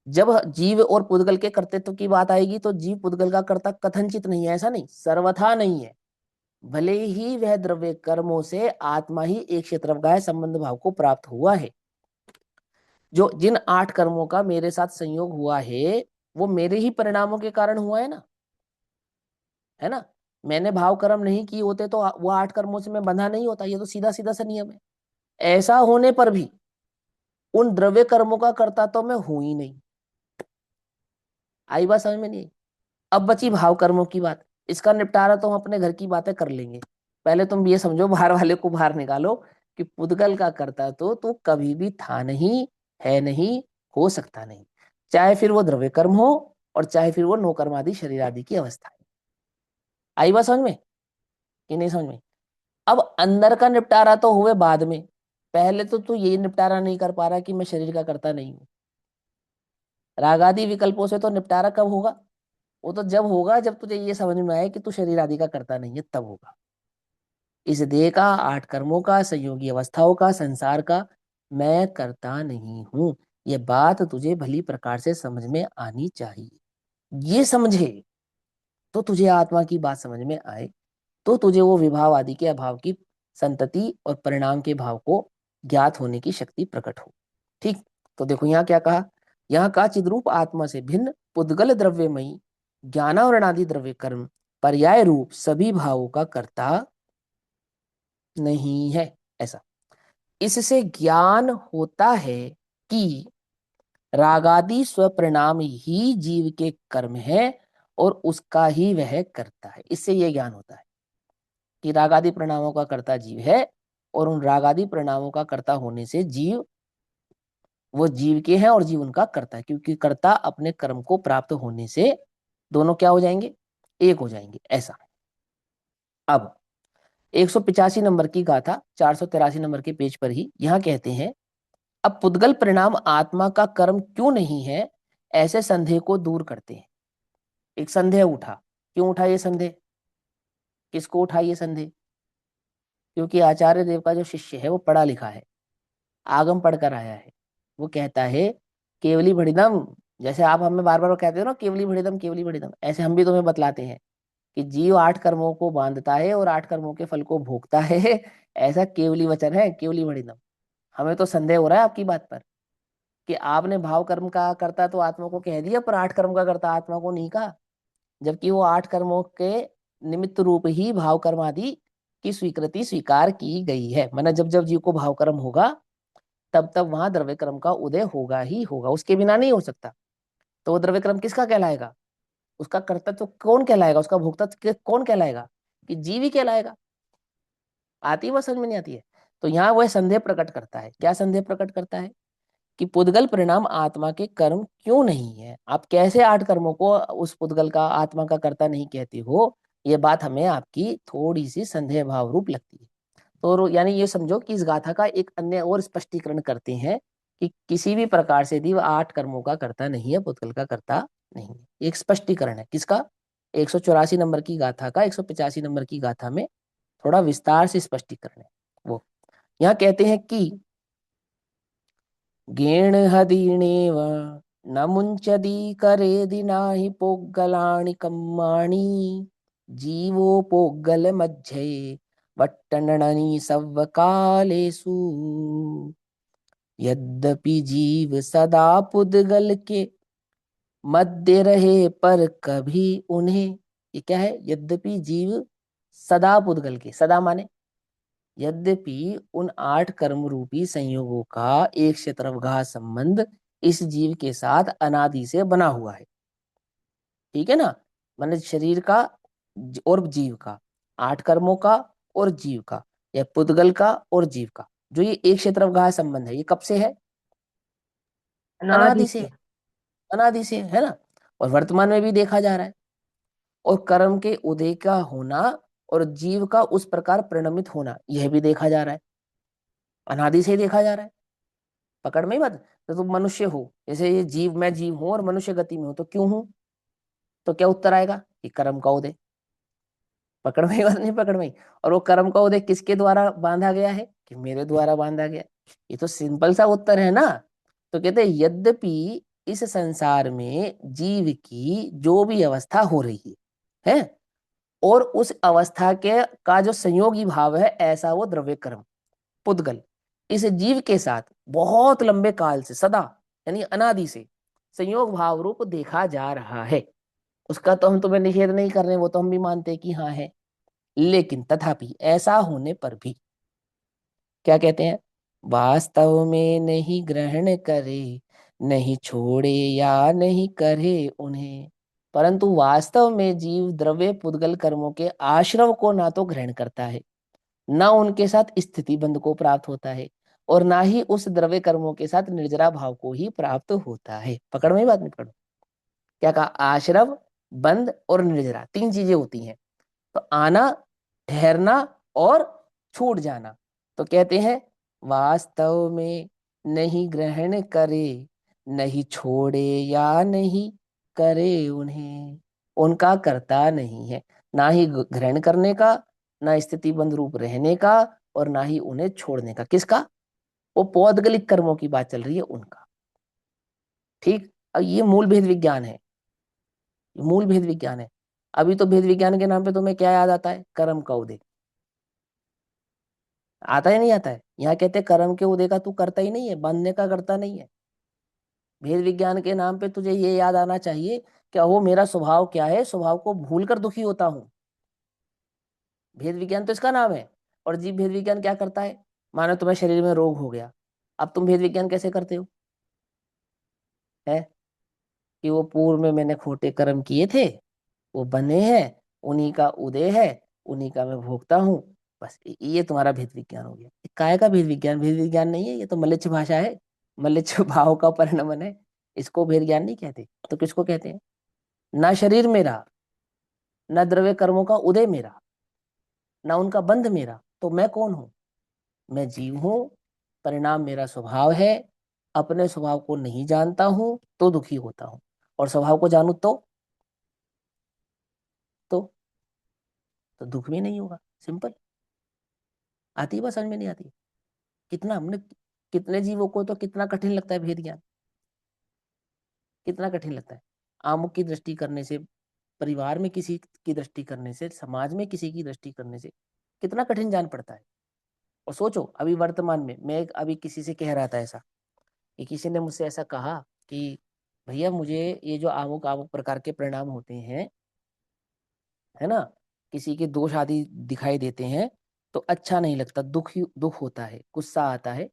जब जीव और पुद्गल के कर्तृत्व की बात आएगी तो जीव पुद्गल का कर्ता कथनचित नहीं है, ऐसा नहीं, सर्वथा नहीं है। भले ही वह द्रव्य कर्मों से आत्मा ही एक क्षेत्रफगाय संबंध भाव को प्राप्त हुआ है। जो जिन 8 कर्मों का मेरे साथ संयोग हुआ है वो मेरे ही परिणामों के कारण हुआ है ना, है ना? मैंने भाव कर्म नहीं किए होते तो वो 8 कर्मों से मैं बंधा नहीं होता। ये तो सीधा सीधा सा नियम है। ऐसा होने पर भी उन द्रव्य कर्मों का कर्ता तो मैं हूं ही नहीं। आई बात समझ में? नहीं आई? अब बची भाव कर्मों की बात। इसका निपटारा तो हम अपने घर की बातें कर लेंगे। पहले तुम ये समझो, बाहर वाले को बाहर निकालो, कि पुद्गल का कर्ता तो तू कभी भी था नहीं, है नहीं, हो सकता नहीं। चाहे फिर वो द्रव्य कर्म हो और चाहे फिर वो नो कर्म आदि शरीर आदि की अवस्था है। आई बात समझ में कि नहीं समझ में? अब अंदर का निपटारा तो हुए बाद में। पहले तो तू ये निपटारा नहीं कर पा रहा कि मैं शरीर का कर्ता नहीं हूं। रागादि विकल्पों से तो निपटारा कब होगा? वो तो जब होगा जब तुझे ये समझ में आए कि तू शरीर आदि का करता नहीं है, तब होगा। इस देह का, 8 कर्मों का, संयोगी अवस्थाओं का, संसार का मैं करता नहीं हूं। ये बात तुझे भली प्रकार से समझ में आनी चाहिए। ये समझे तो तुझे आत्मा की बात समझ में आए, तो तुझे वो विभाव आदि के अभाव की संतति और परिणाम के भाव को ज्ञात होने की शक्ति प्रकट हो। ठीक। तो देखो यहाँ क्या कहा? यहाँ का चिद्रूप आत्मा से भिन्न पुद्गल द्रव्यमयी ज्ञानावरणादि द्रव्य कर्म पर्याय रूप सभी भावों का कर्ता नहीं है, ऐसा। इससे ज्ञान होता है कि रागादि स्वपरिणाम ही जीव के कर्म है और उसका ही वह करता है। इससे यह ज्ञान होता है कि रागादि परिणामों का कर्ता जीव है और उन रागादि परिणामों का कर्ता होने से जीव, वो जीव के हैं और जीव उनका कर्ता है, क्योंकि कर्ता अपने कर्म को प्राप्त होने से दोनों क्या हो जाएंगे? एक हो जाएंगे, ऐसा। अब 185 नंबर की गाथा 483 नंबर के पेज पर ही यहां कहते हैं, अब पुद्गल परिणाम आत्मा का कर्म क्यों नहीं है, ऐसे संदेह को दूर करते हैं। एक संदेह उठा। क्यों उठा ये संदेह? किसको उठा ये संदेह? क्योंकि आचार्य देव का जो शिष्य है वो पढ़ा लिखा है, आगम पढ़कर आया है। वो कहता है केवली भड़िदम, जैसे आप हमें बार बार कहते हो ना केवली भड़िदम केवली भड़िदम, ऐसे हम भी तुम्हें बतलाते हैं कि जीव 8 कर्मों को बांधता है और 8 कर्मों के फल को भोगता है। ऐसा केवली वचन है, केवली भड़िदम। हमें तो संदेह हो रहा है आपकी बात पर कि आपने भाव कर्म का करता तो आत्मा को कह दिया, पर 8 कर्म का करता आत्मा को नहीं कहा, जबकि वो 8 कर्मों के निमित्त रूप ही भाव कर्म आदि की स्वीकृति स्वीकार की गई है। माना जब जब जीव को भाव कर्म होगा तब तब वहां द्रव्य कर्म का उदय होगा ही होगा, उसके बिना नहीं हो सकता। तो वो द्रव्य कर्म किसका कहलाएगा? उसका कर्तव्य तो कौन कहलाएगा, उसका भोक्ता कौन कहलाएगा? कि जीव ही कहलाएगा। आती है वह समझ में नहीं आती है? तो यहाँ वह संदेह प्रकट करता है। क्या संदेह प्रकट करता है? कि पुद्गल परिणाम आत्मा के कर्म क्यों नहीं है? आप कैसे 8 कर्मों को उस पुद्गल का आत्मा का कर्ता नहीं कहते हो? ये बात हमें आपकी थोड़ी सी संदेह भाव रूप लगती है। तो यानी ये समझो कि इस गाथा का एक अन्य और स्पष्टीकरण करते हैं कि किसी भी प्रकार से भी वह 8 कर्मों का कर्ता नहीं है, पुद्गल का कर्ता नहीं है। एक स्पष्टीकरण है किसका? 184 नंबर की गाथा का 185 नंबर की गाथा में थोड़ा विस्तार से स्पष्टीकरण है। वो यहाँ कहते हैं कि गेण हदीनेव न मुंचदी करेदि नाही पोग्गलाणि कम्माणि जीवो पोग्गल मध्य वट्टनणनि सव्वकालेषु यद्यपि जीव सदा पुद्गल के मध्य रहे पर कभी उन्हें, ये क्या है? यद्यपि जीव सदा पुद्गल के, सदा माने यद्यपि उन 8 कर्म रूपी संयोगों का एक शत्रवघा संबंध इस जीव के साथ अनादि से बना हुआ है। ठीक है ना? माने शरीर का और जीव का, 8 कर्मों का और जीव का, या पुद्गल का और जीव का, जो ये एक शत्रवघा संबंध है, ये कब से है? अनादि अनादि से से। है। अनादि से है ना? और वर्तमान में भी देखा जा रहा है। और कर्म के उदय का होना और जीव का उस प्रकार परिणमित होना, यह भी देखा जा रहा है। अनादि से ही देखा जा रहा है। पकड़ में ही बात। तो तुम मनुष्य हो, जैसे ये जीव, मैं जीव हूं और मनुष्य गति में हूं, तो क्यों हूं? तो क्या उत्तर आएगा? कि कर्म का उदय। पकड़ में ही बात नहीं? पकड़ में ही। और वो कर्म का उदय किसके द्वारा बांधा गया है? कि मेरे द्वारा बांधा गया। ये तो सिंपल सा उत्तर है ना। तो कहते हैं यद्यपि इस संसार में जीव की जो भी अवस्था हो रही है और उस अवस्था के का जो संयोगी भाव है, ऐसा वो द्रव्य कर्म पुद्गल इस जीव के साथ बहुत लंबे काल से, सदा यानी अनादि से संयोग भाव रूप देखा जा रहा है। उसका तो हम तुम्हें निषेध नहीं कर रहे, वो तो हम भी मानते हैं कि हाँ है। लेकिन तथापि ऐसा होने पर भी क्या कहते हैं? वास्तव में नहीं ग्रहण करे, नहीं छोड़े या नहीं करे उन्हें। परंतु वास्तव में जीव द्रव्य पुद्गल कर्मों के आश्रव को ना तो ग्रहण करता है, ना उनके साथ स्थिति बंध को प्राप्त होता है, और ना ही उस द्रव्य कर्मों के साथ निर्जरा भाव को ही प्राप्त होता है। पकड़ में ही बात नहीं? पकड़ो। क्या कहा? आश्रव, बंध और निर्जरा, 3 चीजें होती हैं। तो आना, ठहरना और छूट जाना। तो कहते हैं वास्तव में नहीं ग्रहण करे, नहीं छोड़े या नहीं करे उन्हें, उनका करता नहीं है। ना ही ग्रहण करने का, ना स्थिति बंध रूप रहने का, और ना ही उन्हें छोड़ने का। किसका? वो पौद्गलिक कर्मों की बात चल रही है, उनका। ठीक। अब ये मूल भेद विज्ञान है। मूल भेद विज्ञान है। अभी तो भेद विज्ञान के नाम पे तुम्हें क्या याद आता है? कर्म का उदय। आता है नहीं आता है? यहाँ कहते हैं कर्म के उदय का तू करता ही नहीं है, बांधने का करता नहीं है। भेद विज्ञान के नाम पे तुझे ये याद आना चाहिए कि वो मेरा स्वभाव क्या है, स्वभाव को भूल कर दुखी होता हूँ। भेद विज्ञान तो इसका नाम है। और जीव भेद विज्ञान क्या करता है? मानो तुम्हें शरीर में रोग हो गया, अब तुम भेद विज्ञान कैसे करते हो? है कि वो पूर्व में मैंने खोटे कर्म किए थे, वो बने हैं, उन्हीं का उदय है, उन्हीं का मैं भोगता हूँ। बस ये तुम्हारा भेद विज्ञान हो गया। ये काय का भेद विज्ञान? भेद विज्ञान नहीं है, ये तो मलेच्छ भाषा है। मलेच्छ भाव का परिणमन है। इसको भेद ज्ञान नहीं कहते। तो किसको कहते हैं? ना शरीर मेरा, ना द्रव्य कर्मों का उदय मेरा, ना उनका बंध मेरा, तो मैं कौन हूं? मैं जीव हूं। परिणाम मेरा स्वभाव है। अपने स्वभाव को नहीं जानता हूं तो दुखी होता हूं, और स्वभाव को जानू तो तो दुख भी नहीं होगा। सिंपल। आती है बात समझ में? नहीं आती? कितना हमने, कितने जीवों को तो कितना कठिन लगता है भेद ज्ञान। कितना कठिन लगता है। आमुख की दृष्टि करने से, परिवार में किसी की दृष्टि करने से, समाज में किसी की दृष्टि करने से कितना कठिन जान पड़ता है। और सोचो अभी वर्तमान में मैं अभी किसी से कह रहा था ऐसा, कि किसी ने मुझसे ऐसा कहा कि भैया मुझे ये जो आमुक आमुक प्रकार के परिणाम होते हैं, है ना, किसी के दोष आदि दिखाई देते हैं, तो अच्छा नहीं लगता, दुख होता है, गुस्सा आता है,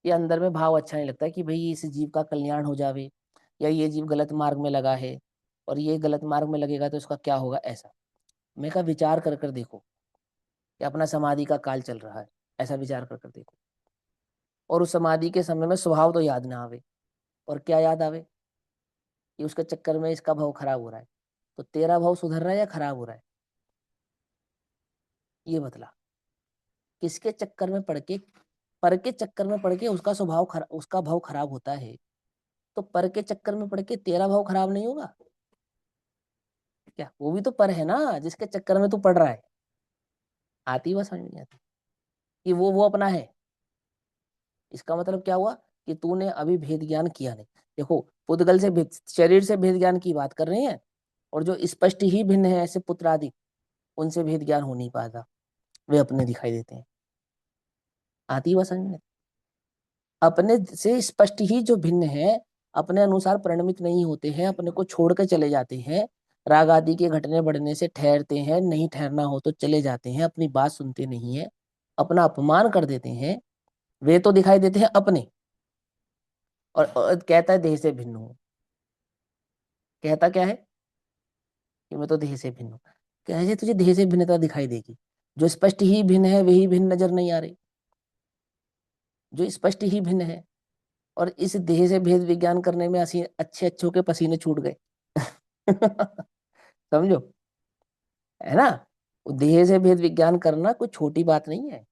ये अंदर में भाव अच्छा नहीं लगता कि भाई इस जीव का कल्याण हो जावे, या ये जीव गलत मार्ग में लगा है और ये गलत मार्ग में लगेगा तो इसका क्या होगा, ऐसा। मैं कहा विचार कर कर देखो कि अपना समाधि का काल चल रहा है, ऐसा विचार कर कर देखो, और उस समाधि के समय में स्वभाव तो याद ना आवे, और क्या याद आवे कि उसके चक्कर में इसका भाव खराब हो रहा है, तो तेरा भाव सुधर रहा है या खराब हो रहा है, ये बतला। किसके चक्कर में पड़ के, पर के चक्कर में पड़ के उसका भाव खराब होता है, तो पर के चक्कर में पड़ के तेरा भाव खराब नहीं होगा क्या? वो भी तो पर है ना जिसके चक्कर में तू पड़ रहा है। आती बात समझ में नहीं आती कि वो अपना है। इसका मतलब क्या हुआ कि तूने अभी भेद ज्ञान किया नहीं। देखो पुद्गल से शरीर से भेद ज्ञान की बात कर रहे हैं, और जो स्पष्ट ही भिन्न है ऐसे पुत्र आदि, उनसे भेद ज्ञान हो नहीं पाता, वे अपने दिखाई देते हैं। आती बात समझ में? अपने से स्पष्ट ही जो भिन्न है अपने अनुसार परिणमित नहीं होते हैं, अपने को छोड़ के चले जाते हैं, राग आदि के घटने बढ़ने से ठहरते हैं, नहीं ठहरना हो तो चले जाते हैं, अपनी बात सुनते नहीं है, अपना अपमान कर देते हैं, वे तो दिखाई देते हैं अपने। और कहता है देह से भिन्न हूं, कहता क्या है कि मैं तो देह से भिन्न हूं। कैसे तुझे देह से भिन्नता दिखाई देगी? जो स्पष्ट ही भिन्न है वही भिन्न नजर नहीं आ रही, जो स्पष्ट ही भिन्न है। और इस देह से भेद विज्ञान करने में अच्छे अच्छों के पसीने छूट गए। समझो, है ना? देह से भेद विज्ञान करना कोई छोटी बात नहीं है,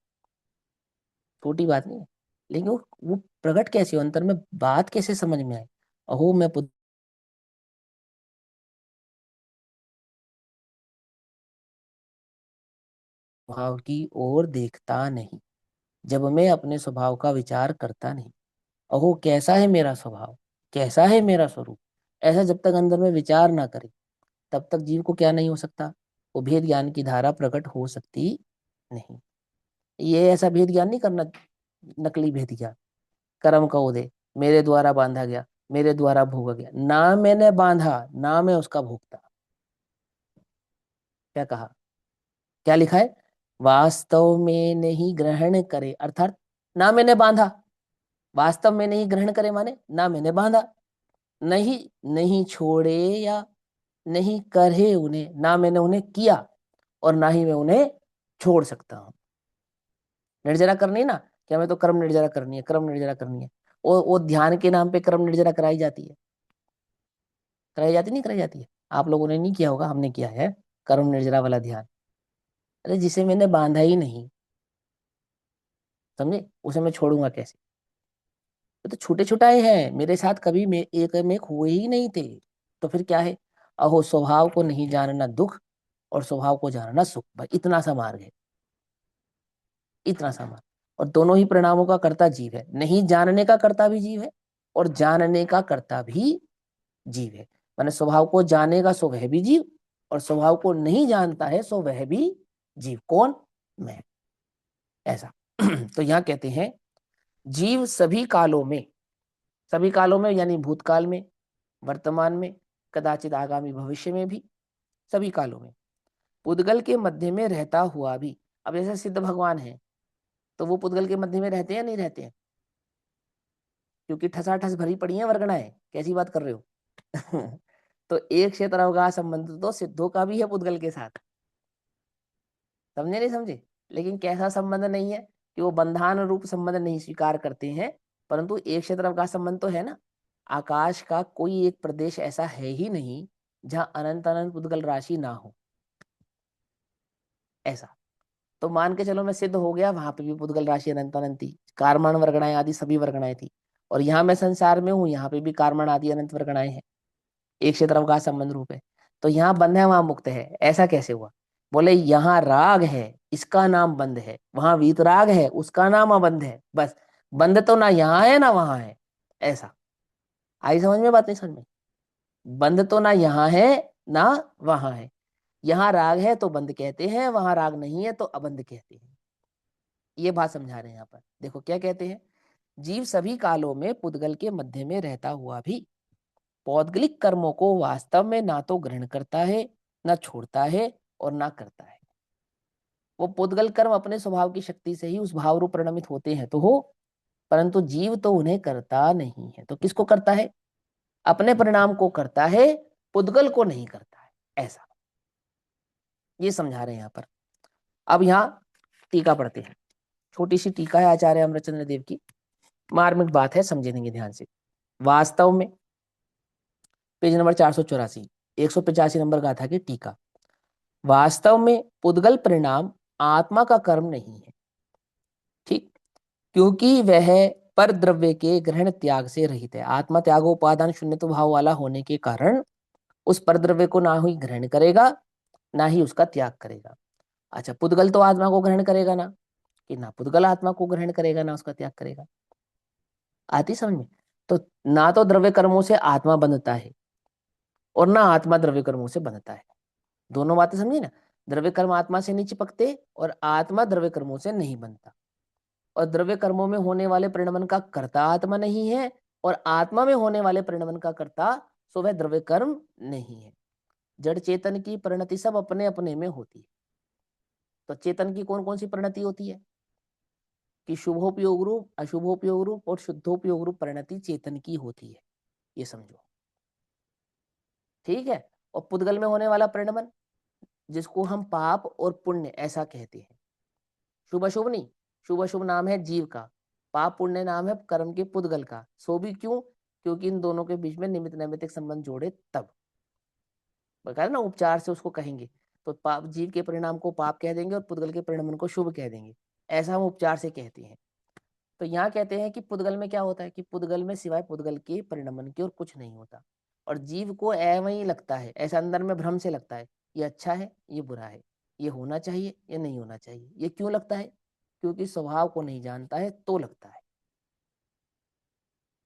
छोटी बात नहीं है। लेकिन वो प्रकट कैसे हो अंतर में, बात कैसे समझ में आए? अहो मैं स्वभाव की ओर देखता नहीं, जब मैं अपने स्वभाव का विचार करता नहीं, अहो कैसा है मेरा स्वभाव, कैसा है मेरा स्वरूप, ऐसा जब तक अंदर में विचार ना करे तब तक जीव को क्या नहीं हो सकता, वो भेद ज्ञान की धारा प्रकट हो सकती नहीं। ये ऐसा भेद ज्ञान नहीं करना, नकली भेद ज्ञान, कर्म का उदय, मेरे द्वारा बांधा गया, मेरे द्वारा भोगा गया, ना मैंने बांधा ना मैं उसका भोगता। क्या कहा, क्या लिखा है? वास्तव में नहीं ग्रहण करे, अर्थात ना मैंने बांधा, वास्तव में नहीं ग्रहण करे माने ना मैंने बांधा, नहीं नहीं छोड़े या नहीं करे उन्हें, ना मैंने उन्हें किया और ना ही मैं उन्हें छोड़ सकता हूं। निर्जरा करनी है ना, क्या मैं तो कर्म निर्जरा करनी है, कर्म निर्जरा करनी है, वो ध्यान के नाम पे कर्म निर्जरा कराई जाती है, कराई जाती नहीं कराई जाती है? आप लोगों ने नहीं किया होगा, हमने किया है कर्म निर्जरा वाला ध्यान। अरे जिसे मैंने बांधा ही नहीं, समझे, उसे मैं छोड़ूंगा कैसे? ये तो छूटे छुटाए हैं, मेरे साथ कभी एक में हुए ही नहीं थे। तो फिर क्या है? अहो स्वभाव को नहीं जानना दुख, और स्वभाव को जानना सुख, भाई इतना सा मार्ग है, इतना सा मार्ग। और दोनों ही परिणामों का कर्ता जीव है, नहीं जानने का कर्ता भी जीव है और जानने का कर्ता भी जीव है। माने स्वभाव को जानेगा सो वह भी जीव, और स्वभाव को नहीं जानता है सो वह भी जीव। कौन? मैं। ऐसा। तो यहाँ कहते हैं जीव सभी कालों में यानी भूतकाल में, वर्तमान में, कदाचित आगामी भविष्य में भी, सभी कालों में पुद्गल के मध्य में रहता हुआ भी। अब जैसे सिद्ध भगवान है तो वो पुद्गल के मध्य में रहते हैं या नहीं रहते हैं? क्योंकि ठसाठस भरी पड़ी है वर्गणाएं, कैसी बात कर रहे हो? तो एक क्षेत्र अवगाह संबंध तो सिद्धों का भी है पुद्गल के साथ, समझे नहीं समझे? लेकिन कैसा संबंध नहीं है कि वो बंधान रूप संबंध नहीं स्वीकार करते हैं, परंतु एक क्षेत्र अवकाश संबंध तो है ना। आकाश का कोई एक प्रदेश ऐसा है ही नहीं जहां अनंत अनंत पुद्गल राशि ना हो, ऐसा। तो मान के चलो मैं सिद्ध हो गया, वहां पे भी पुद्गल राशि अनंत अनंत थी, कारमान वर्गणाएं आदि सभी वर्गणाएं थी, और यहाँ मैं संसार में हूँ, यहाँ पे भी कारमान आदि अनंत वर्गणाएं हैं, एक क्षेत्र अवकाश संबंध रूप है। तो यहाँ बंध है वहां मुक्त है, ऐसा कैसे हुआ? बोले यहाँ राग है इसका नाम बंध है, वहां वीतराग है उसका नाम अबंध है, बस। बंध तो ना यहाँ है ना वहां है, ऐसा। आई समझ में बात? नहीं समझ में? बंध तो ना यहाँ है ना वहां है, यहाँ राग है तो बंध कहते हैं, वहां राग नहीं है तो अबंध कहते हैं। ये बात समझा रहे हैं यहाँ पर। देखो क्या कहते हैं, जीव सभी कालों में पुद्गल के मध्य में रहता हुआ भी पौद्गलिक कर्मों को वास्तव में ना तो ग्रहण करता है, ना छोड़ता है और ना करता है। वो पुद्गल कर्म अपने स्वभाव की शक्ति से ही उस भाव रूप परिणमित होते हैं तो हो, परंतु जीव तो उन्हें करता नहीं है। तो किसको करता है? अपने परिणाम को करता है, पुद्गल को नहीं करता है, ऐसा ये समझा रहे हैं यहाँ पर। अब यहाँ टीका पढ़ते हैं, छोटी सी टीका है आचार्य अमृतचंद्र देव की, मार्मिक बात है, समझेंगे ध्यान से। वास्तव में पेज नंबर 484, 185 नंबर गाथा की टीका। वास्तव में पुद्गल परिणाम आत्मा का कर्म नहीं है, ठीक, क्योंकि वह पर द्रव्य के ग्रहण त्याग से रहित है। आत्मा त्यागोपादान शून्यत्व भाव वाला होने के कारण उस पर द्रव्य को ना ही ग्रहण करेगा, ना ही उसका त्याग करेगा। अच्छा, पुद्गल तो आत्मा को ग्रहण करेगा ना, कि ना पुद्गल आत्मा को ग्रहण करेगा ना उसका त्याग करेगा। आती समझ में? तो ना तो द्रव्य कर्मों से आत्मा बनता है और ना आत्मा द्रव्य कर्मों से बनता है। दोनों बातें समझी ना? द्रव्य कर्म आत्मा से नहीं चिपकते और आत्मा द्रव्य कर्मों से नहीं बनता। और द्रव्य कर्मों में होने वाले परिणमन का कर्ता आत्मा नहीं है, और आत्मा में होने वाले परिणमन का कर्ता सो वह द्रव्य कर्म नहीं है। जड़ चेतन की परिणति सब अपने अपने में होती है। तो चेतन की कौन कौन सी परिणति होती है? कि शुभोपयोग रूप, अशुभोपयोग रूप और शुद्धोपयोग रूप परिणति चेतन की होती है, ये समझो, ठीक है। और पुद्गल में होने वाला परिणमन, जिसको हम पाप और पुण्य ऐसा कहते हैं, शुभ अशुभ नहीं, शुभ अशुभ नाम है जीव का, पाप पुण्य नाम है कर्म के पुद्गल का। सो भी क्यों? क्योंकि इन दोनों के बीच में निमित्त नैमित्तिक संबंध जोड़े तब, बता ना, उपचार से उसको कहेंगे तो पाप, जीव के परिणाम को पाप कह देंगे और पुद्गल के परिणाम को शुभ कह देंगे, ऐसा हम उपचार से कहते हैं। तो यहाँ कहते हैं कि पुद्गल में क्या होता है, कि पुद्गल में सिवाय पुद्गल के परिणमन के और कुछ नहीं होता, और जीव को एवं ही लगता है, ऐसा अंदर में भ्रम से लगता है, ये अच्छा है ये बुरा है, ये होना चाहिए ये नहीं होना चाहिए। ये क्यों लगता है? क्योंकि स्वभाव को नहीं जानता है तो लगता है,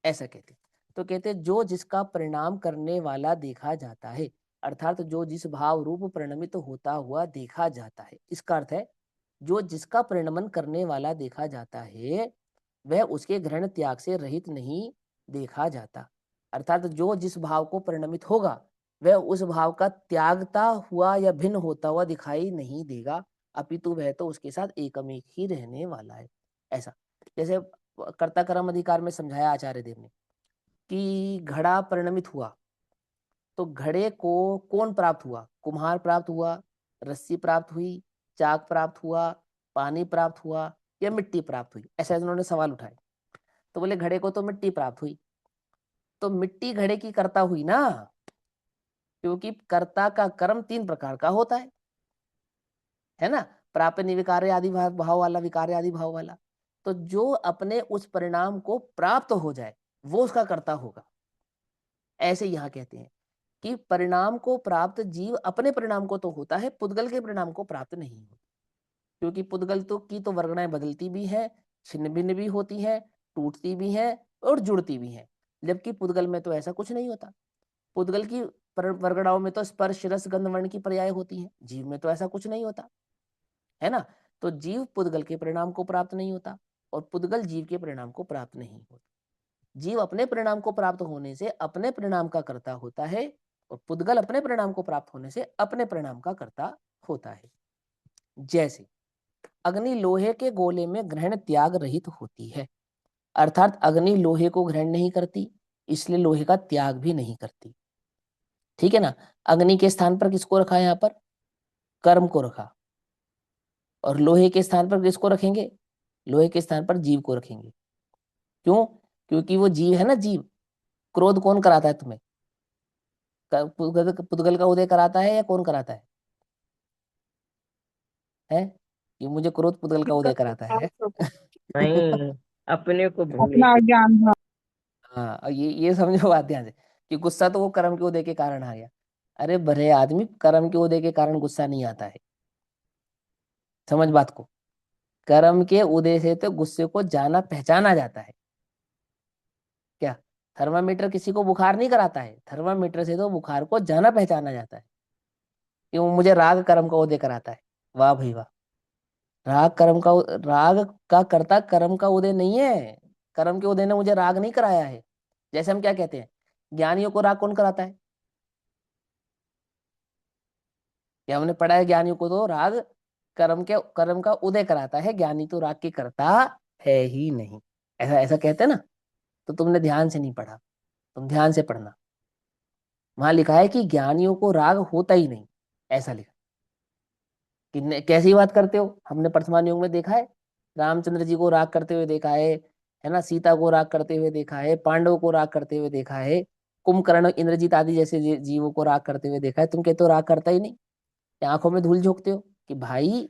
ऐसा कहते हैं। तो कहते हैं जो जिसका परिणाम करने वाला देखा जाता है, अर्थात जो जिस भाव रूप परिणमित होता हुआ देखा जाता है, इसका अर्थ है जो जिसका परिणमन करने वाला देखा जाता है वह उसके ग्रहण त्याग से रहित नहीं देखा जाता। अर्थात जो जिस भाव को परिणमित होगा वह उस भाव का त्यागता हुआ या भिन्न होता हुआ दिखाई नहीं देगा, अपितु वह तो उसके साथ एकमेक ही रहने वाला है। ऐसा जैसे कर्ता कर्म अधिकार में समझाया आचार्य देव ने कि घड़ा परिणमित हुआ, तो घड़े को कौन प्राप्त हुआ? कुम्हार प्राप्त हुआ, रस्सी प्राप्त हुई, चाक प्राप्त हुआ, पानी प्राप्त हुआ, या मिट्टी प्राप्त हुई? ऐसा उन्होंने सवाल उठाए। तो बोले घड़े को तो मिट्टी प्राप्त हुई। तो मिट्टी घड़े की कर्ता हुई ना, क्योंकि कर्ता का कर्म 3 प्रकार का होता है ना? प्राप्य निविकार्य आदि भाव वाला, विकार्य आदि भाव वाला। तो जो अपने उस परिणाम को प्राप्त हो जाए वो उसका कर्ता होगा। ऐसे यहाँ कहते हैं कि परिणाम को प्राप्त जीव अपने परिणाम को तो होता है, पुद्गल के परिणाम को प्राप्त नहीं होता, क्योंकि पुद्गल तो की तो वर्गणाएं बदलती भी है, छिन्न भिन्न भी होती है, टूटती भी है और जुड़ती भी है, जबकि पुद्गल में तो ऐसा कुछ नहीं होता। पुद्गल की वर्गणाओं में तो स्पर्श रस गंध वर्ण की पर्याय होती है, जीव में तो ऐसा कुछ नहीं होता है ना। तो जीव पुद्गल के परिणाम को प्राप्त नहीं होता और पुद्गल जीव के परिणाम को प्राप्त नहीं होता। जीव अपने परिणाम को प्राप्त होने से अपने परिणाम का कर्ता होता है और पुद्गल अपने परिणाम को प्राप्त होने से अपने परिणाम का कर्ता होता है। जैसे अग्नि लोहे के गोले में ग्रहण त्याग रहित होती है, अर्थात अग्नि लोहे को ग्रहण नहीं करती, इसलिए लोहे का त्याग भी नहीं करती, ठीक है ना। अग्नि के स्थान पर किसको रखा है? यहाँ पर कर्म को रखा, और लोहे के स्थान पर किसको रखेंगे? लोहे के स्थान पर जीव को रखेंगे। क्यों? क्योंकि वो जीव है ना, जीव। क्रोध कौन कराता है तुम्हें? पुद्गल का उदय कराता है या कौन कराता है? कि मुझे क्रोध पुद्गल का उदय कराता है। नहीं, अपने को भूले अपना थे। ज्ञान था। हाँ, और ये समझो बात ध्यान से, कि गुस्सा तो वो कर्म के उदय के कारण आ गया। अरे भले आदमी, कर्म के उदय के कारण गुस्सा नहीं आता है, समझ बात को। कर्म के उदय से तो गुस्से को जाना पहचाना जाता है। क्या थर्मामीटर किसी को बुखार नहीं कराता है? थर्मामीटर से तो बुखार को जाना पहचाना जाता है। क्यों? मुझे राग कर्म का उदय कराता है। वाह भाई वाह। राग कर्म का राग का कर्ता कर्म का उदय नहीं है, कर्म के उदय ने मुझे राग नहीं कराया है। जैसे हम क्या कहते हैं, ज्ञानियों को राग कौन कराता है? क्या हमने पढ़ा है? ज्ञानियों को तो राग कर्म का उदय कराता है, ज्ञानी तो राग के करता है ही नहीं। ऐसा ऐसा कहते हैं ना। तो तुमने ध्यान से नहीं पढ़ा, तुम ध्यान से पढ़ना। वहां लिखा है कि ज्ञानियों को राग होता ही नहीं, ऐसा लिखा। कैसी बात करते हो, हमने वर्तमान युग में देखा है रामचंद्र जी को राग करते हुए देखा है ना, सीता को राग करते हुए देखा है, पांडवों को राग करते हुए देखा है, कुंभकर्ण इंद्रजीत आदि जैसे जीवों को राग करते हुए देखा है। तुम कहते हो राग करता ही नहीं, या आंखों में धूल झोंकते हो कि भाई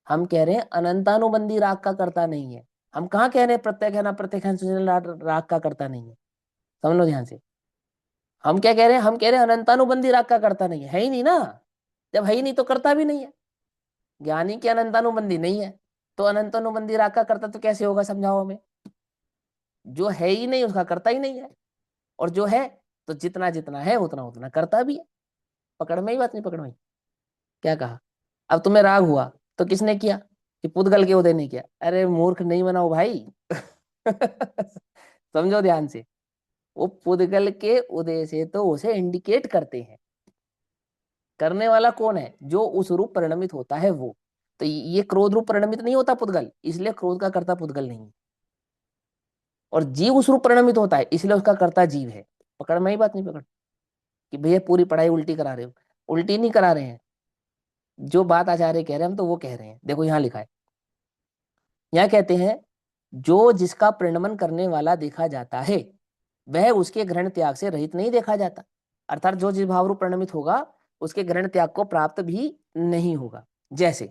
हम कह रहे हैं अनंतानुबंधी राग का करता नहीं है। हम कहाँ कह रहे हैं प्रत्येक है ना प्रत्येक है सुजन राग का करता नहीं है। समझ लो ध्यान से। हम क्या कह रहे हैं, हम कह रहे हैं अनंतानुबंधी राग का करता नहीं है ही नहीं ना। जब है ही नहीं तो करता भी नहीं है। ज्ञानी की अनंतानुबंधी नहीं है, तो अनंतानुबंधी राग का करता तो कैसे होगा, समझाओ हमें। जो है ही नहीं उसका करता ही नहीं है, और जो है तो जितना जितना है उतना उतना करता भी है। पकड़ में ही बात, नहीं पकड़ में ही? क्या कहा? अब तुम्हें राग हुआ तो किसने किया? कि पुद्गल के उदय ने किया। अरे मूर्ख नहीं बनाओ भाई। समझो ध्यान से। वो पुद्गल के उदय से तो उसे इंडिकेट करते हैं। करने वाला कौन है? जो उस रूप परिणमित होता है वो। तो ये क्रोध रूप परिणमित नहीं होता पुद्गल, इसलिए क्रोध का कर्ता पुद्गल नहीं है। और जीव उस रूप परिणमित होता है, इसलिए उसका कर्ता जीव है। पकड़ में ही बात, नहीं पकड़? कि भैया पूरी पढ़ाई उल्टी करा रहे हो। उल्टी नहीं करा रहे हैं, जो बात आचार्य कह रहे हैं हम तो वो कह रहे हैं। देखो यहाँ लिखा है, यहाँ कहते हैं जो जिसका प्रणमन करने वाला देखा जाता है वह उसके ग्रहण त्याग से रहित नहीं देखा जाता। अर्थात जो जिस भाव रूप प्रणमित होगा उसके ग्रहण त्याग को प्राप्त भी नहीं होगा। जैसे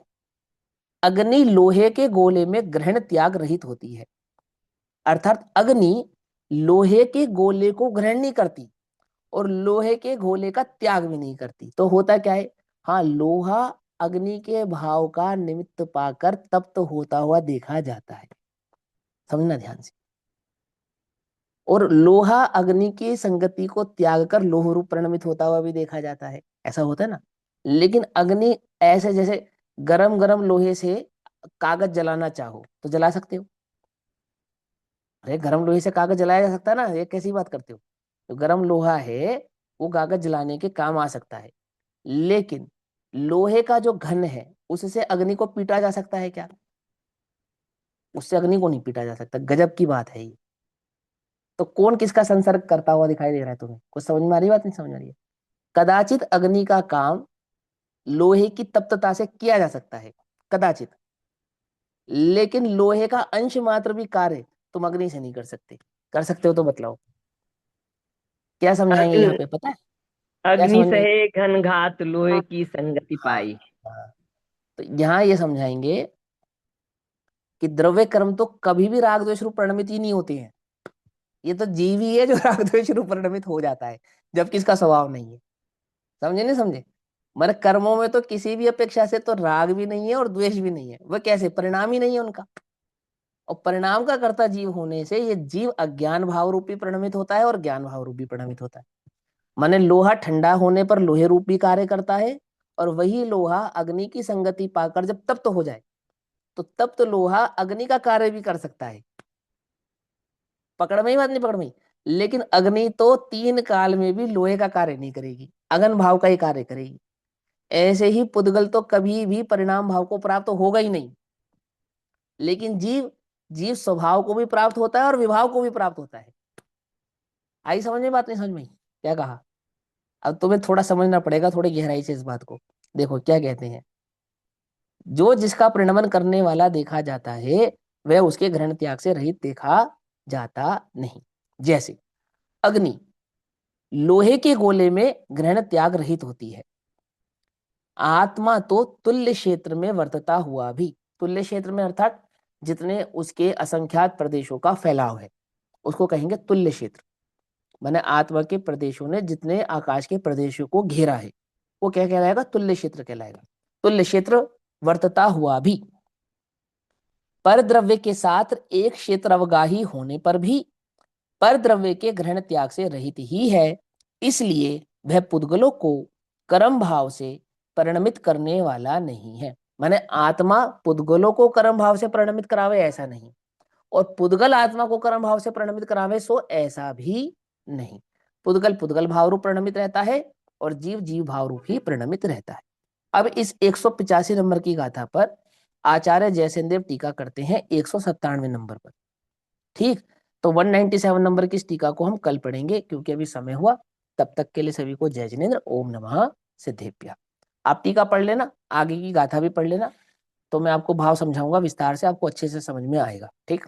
अग्नि लोहे के गोले में ग्रहण त्याग रहित होती है, अर्थात अग्नि लोहे के गोले को ग्रहण नहीं करती और लोहे के गोले का त्याग भी नहीं करती। तो होता क्या है, हाँ लोहा अग्नि के भाव का निमित्त पाकर तप्त होता हुआ देखा जाता है। समझना ध्यान से। और लोहा अग्नि की संगति को त्याग कर लोह रूप परिणमित होता हुआ भी देखा जाता है, ऐसा होता है ना। लेकिन अग्नि ऐसे जैसे गरम गरम लोहे से कागज जलाना चाहो तो जला सकते हो। अरे गरम लोहे से कागज जलाया जा सकता है ना, ये कैसी बात करते हो। तो गरम लोहा है वो कागज जलाने के काम आ सकता है। लेकिन लोहे का जो घन है उससे अग्नि को पीटा जा सकता है क्या? उससे अग्नि को नहीं पीटा जा सकता। गजब की बात है ये। तो कौन किसका संसर्ग करता हुआ दिखाई दे रहा है तुम्हें? कुछ समझ में आ रही बात, नहीं समझ में आ रही है? कदाचित अग्नि का काम लोहे की तप्तता से किया जा सकता है, कदाचित। लेकिन लोहे का अंश मात्र भी कार्य तुम अग्नि से नहीं कर सकते। कर सकते हो तो बतलाओ। क्या समझाएंगे अग्नि यहाँ पे, पता है? क्या अग्नि समझ में? सहे घन घात लोहे की संगति हाँ पाई। हाँ। तो यहाँ ये समझाएंगे कि द्रव्य कर्म तो कभी भी राग द्वेष रूप परिणमित ही नहीं होते हैं। ये तो जीव ही है जो राग द्वेष रूप परिणमित हो जाता है, जबकि इसका स्वभाव नहीं है। समझे नहीं समझे? मतलब कर्मों में तो किसी भी अपेक्षा से तो राग भी नहीं है और द्वेष भी नहीं है। वह कैसे? परिणाम ही नहीं है उनका। और परिणाम का कर्ता जीव होने से ये जीव अज्ञान भाव रूपी परिणमित होता है और ज्ञान भाव रूपी परिणमित होता है। माने लोहा ठंडा होने पर लोहे रूप भी कार्य करता है, और वही लोहा अग्नि की संगति पाकर जब तप्त हो जाए तो तप्त लोहा अग्नि का कार्य भी कर सकता है। पकड़ में ही बात, नहीं पकड़ में ही? लेकिन अग्नि तो तीन काल में भी लोहे का कार्य नहीं करेगी, अगन भाव का ही कार्य करेगी। ऐसे ही पुद्गल तो कभी भी परिणाम भाव को प्राप्त होगा ही नहीं। लेकिन जीव, जीव स्वभाव को भी प्राप्त होता है और विभाव को भी प्राप्त होता है। आई समझ में बात, नहीं समझ में? क्या कहा? अब तुम्हें थोड़ा समझना पड़ेगा, थोड़ी गहराई से इस बात को। देखो क्या कहते हैं, जो जिसका प्रणमन करने वाला देखा जाता है वह उसके ग्रहण त्याग से रहित देखा जाता नहीं। जैसे अग्नि लोहे के गोले में ग्रहण त्याग रहित होती है, आत्मा तो तुल्य क्षेत्र में वर्तता हुआ भी, तुल्य क्षेत्र में अर्थात जितने उसके असंख्यात प्रदेशों का फैलाव है उसको कहेंगे तुल्य क्षेत्र। माने आत्मा के प्रदेशों ने जितने आकाश के प्रदेशों को घेरा है वो क्या कहलाएगा? तुल्य क्षेत्र कहलाएगा। तुल्य क्षेत्र वर्तता हुआ भी पर द्रव्य के साथ एक क्षेत्र अवगाही होने पर भी पर द्रव्य के ग्रहण त्याग से रहित ही है, इसलिए वह पुद्गलों को कर्म भाव से परिणमित करने वाला नहीं है। माने आत्मा पुद्गलों को कर्म भाव से परिणमित करावे ऐसा नहीं, और पुद्गल आत्मा को कर्म भाव से परिणमित करावे सो ऐसा भी नहीं। पुद्गल पुद्गल भाव रूप परिणमित रहता है और जीव जीव भाव रूप ही परिणमित रहता है। अब इस 185 नंबर की गाथा पर आचार्य जयसेन देव टीका करते हैं 197 नंबर पर। ठीक, तो 197 नंबर की इस टीका को हम कल पढ़ेंगे, क्योंकि अभी समय हुआ। तब तक के लिए सभी को जय जिनेन्द्र, ओम नमः सिद्धेभ्यः। आप टीका पढ़ लेना, आगे की गाथा भी पढ़ लेना, तो मैं आपको भाव समझाऊंगा विस्तार से, आपको अच्छे से समझ में आएगा। ठीक,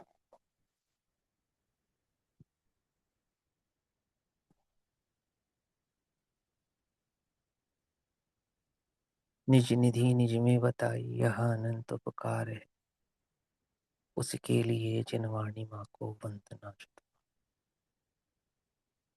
निज निधि निज में बताई, यह अनंत उपकार है, उसके लिए जिनवाणी माँ को वंदना।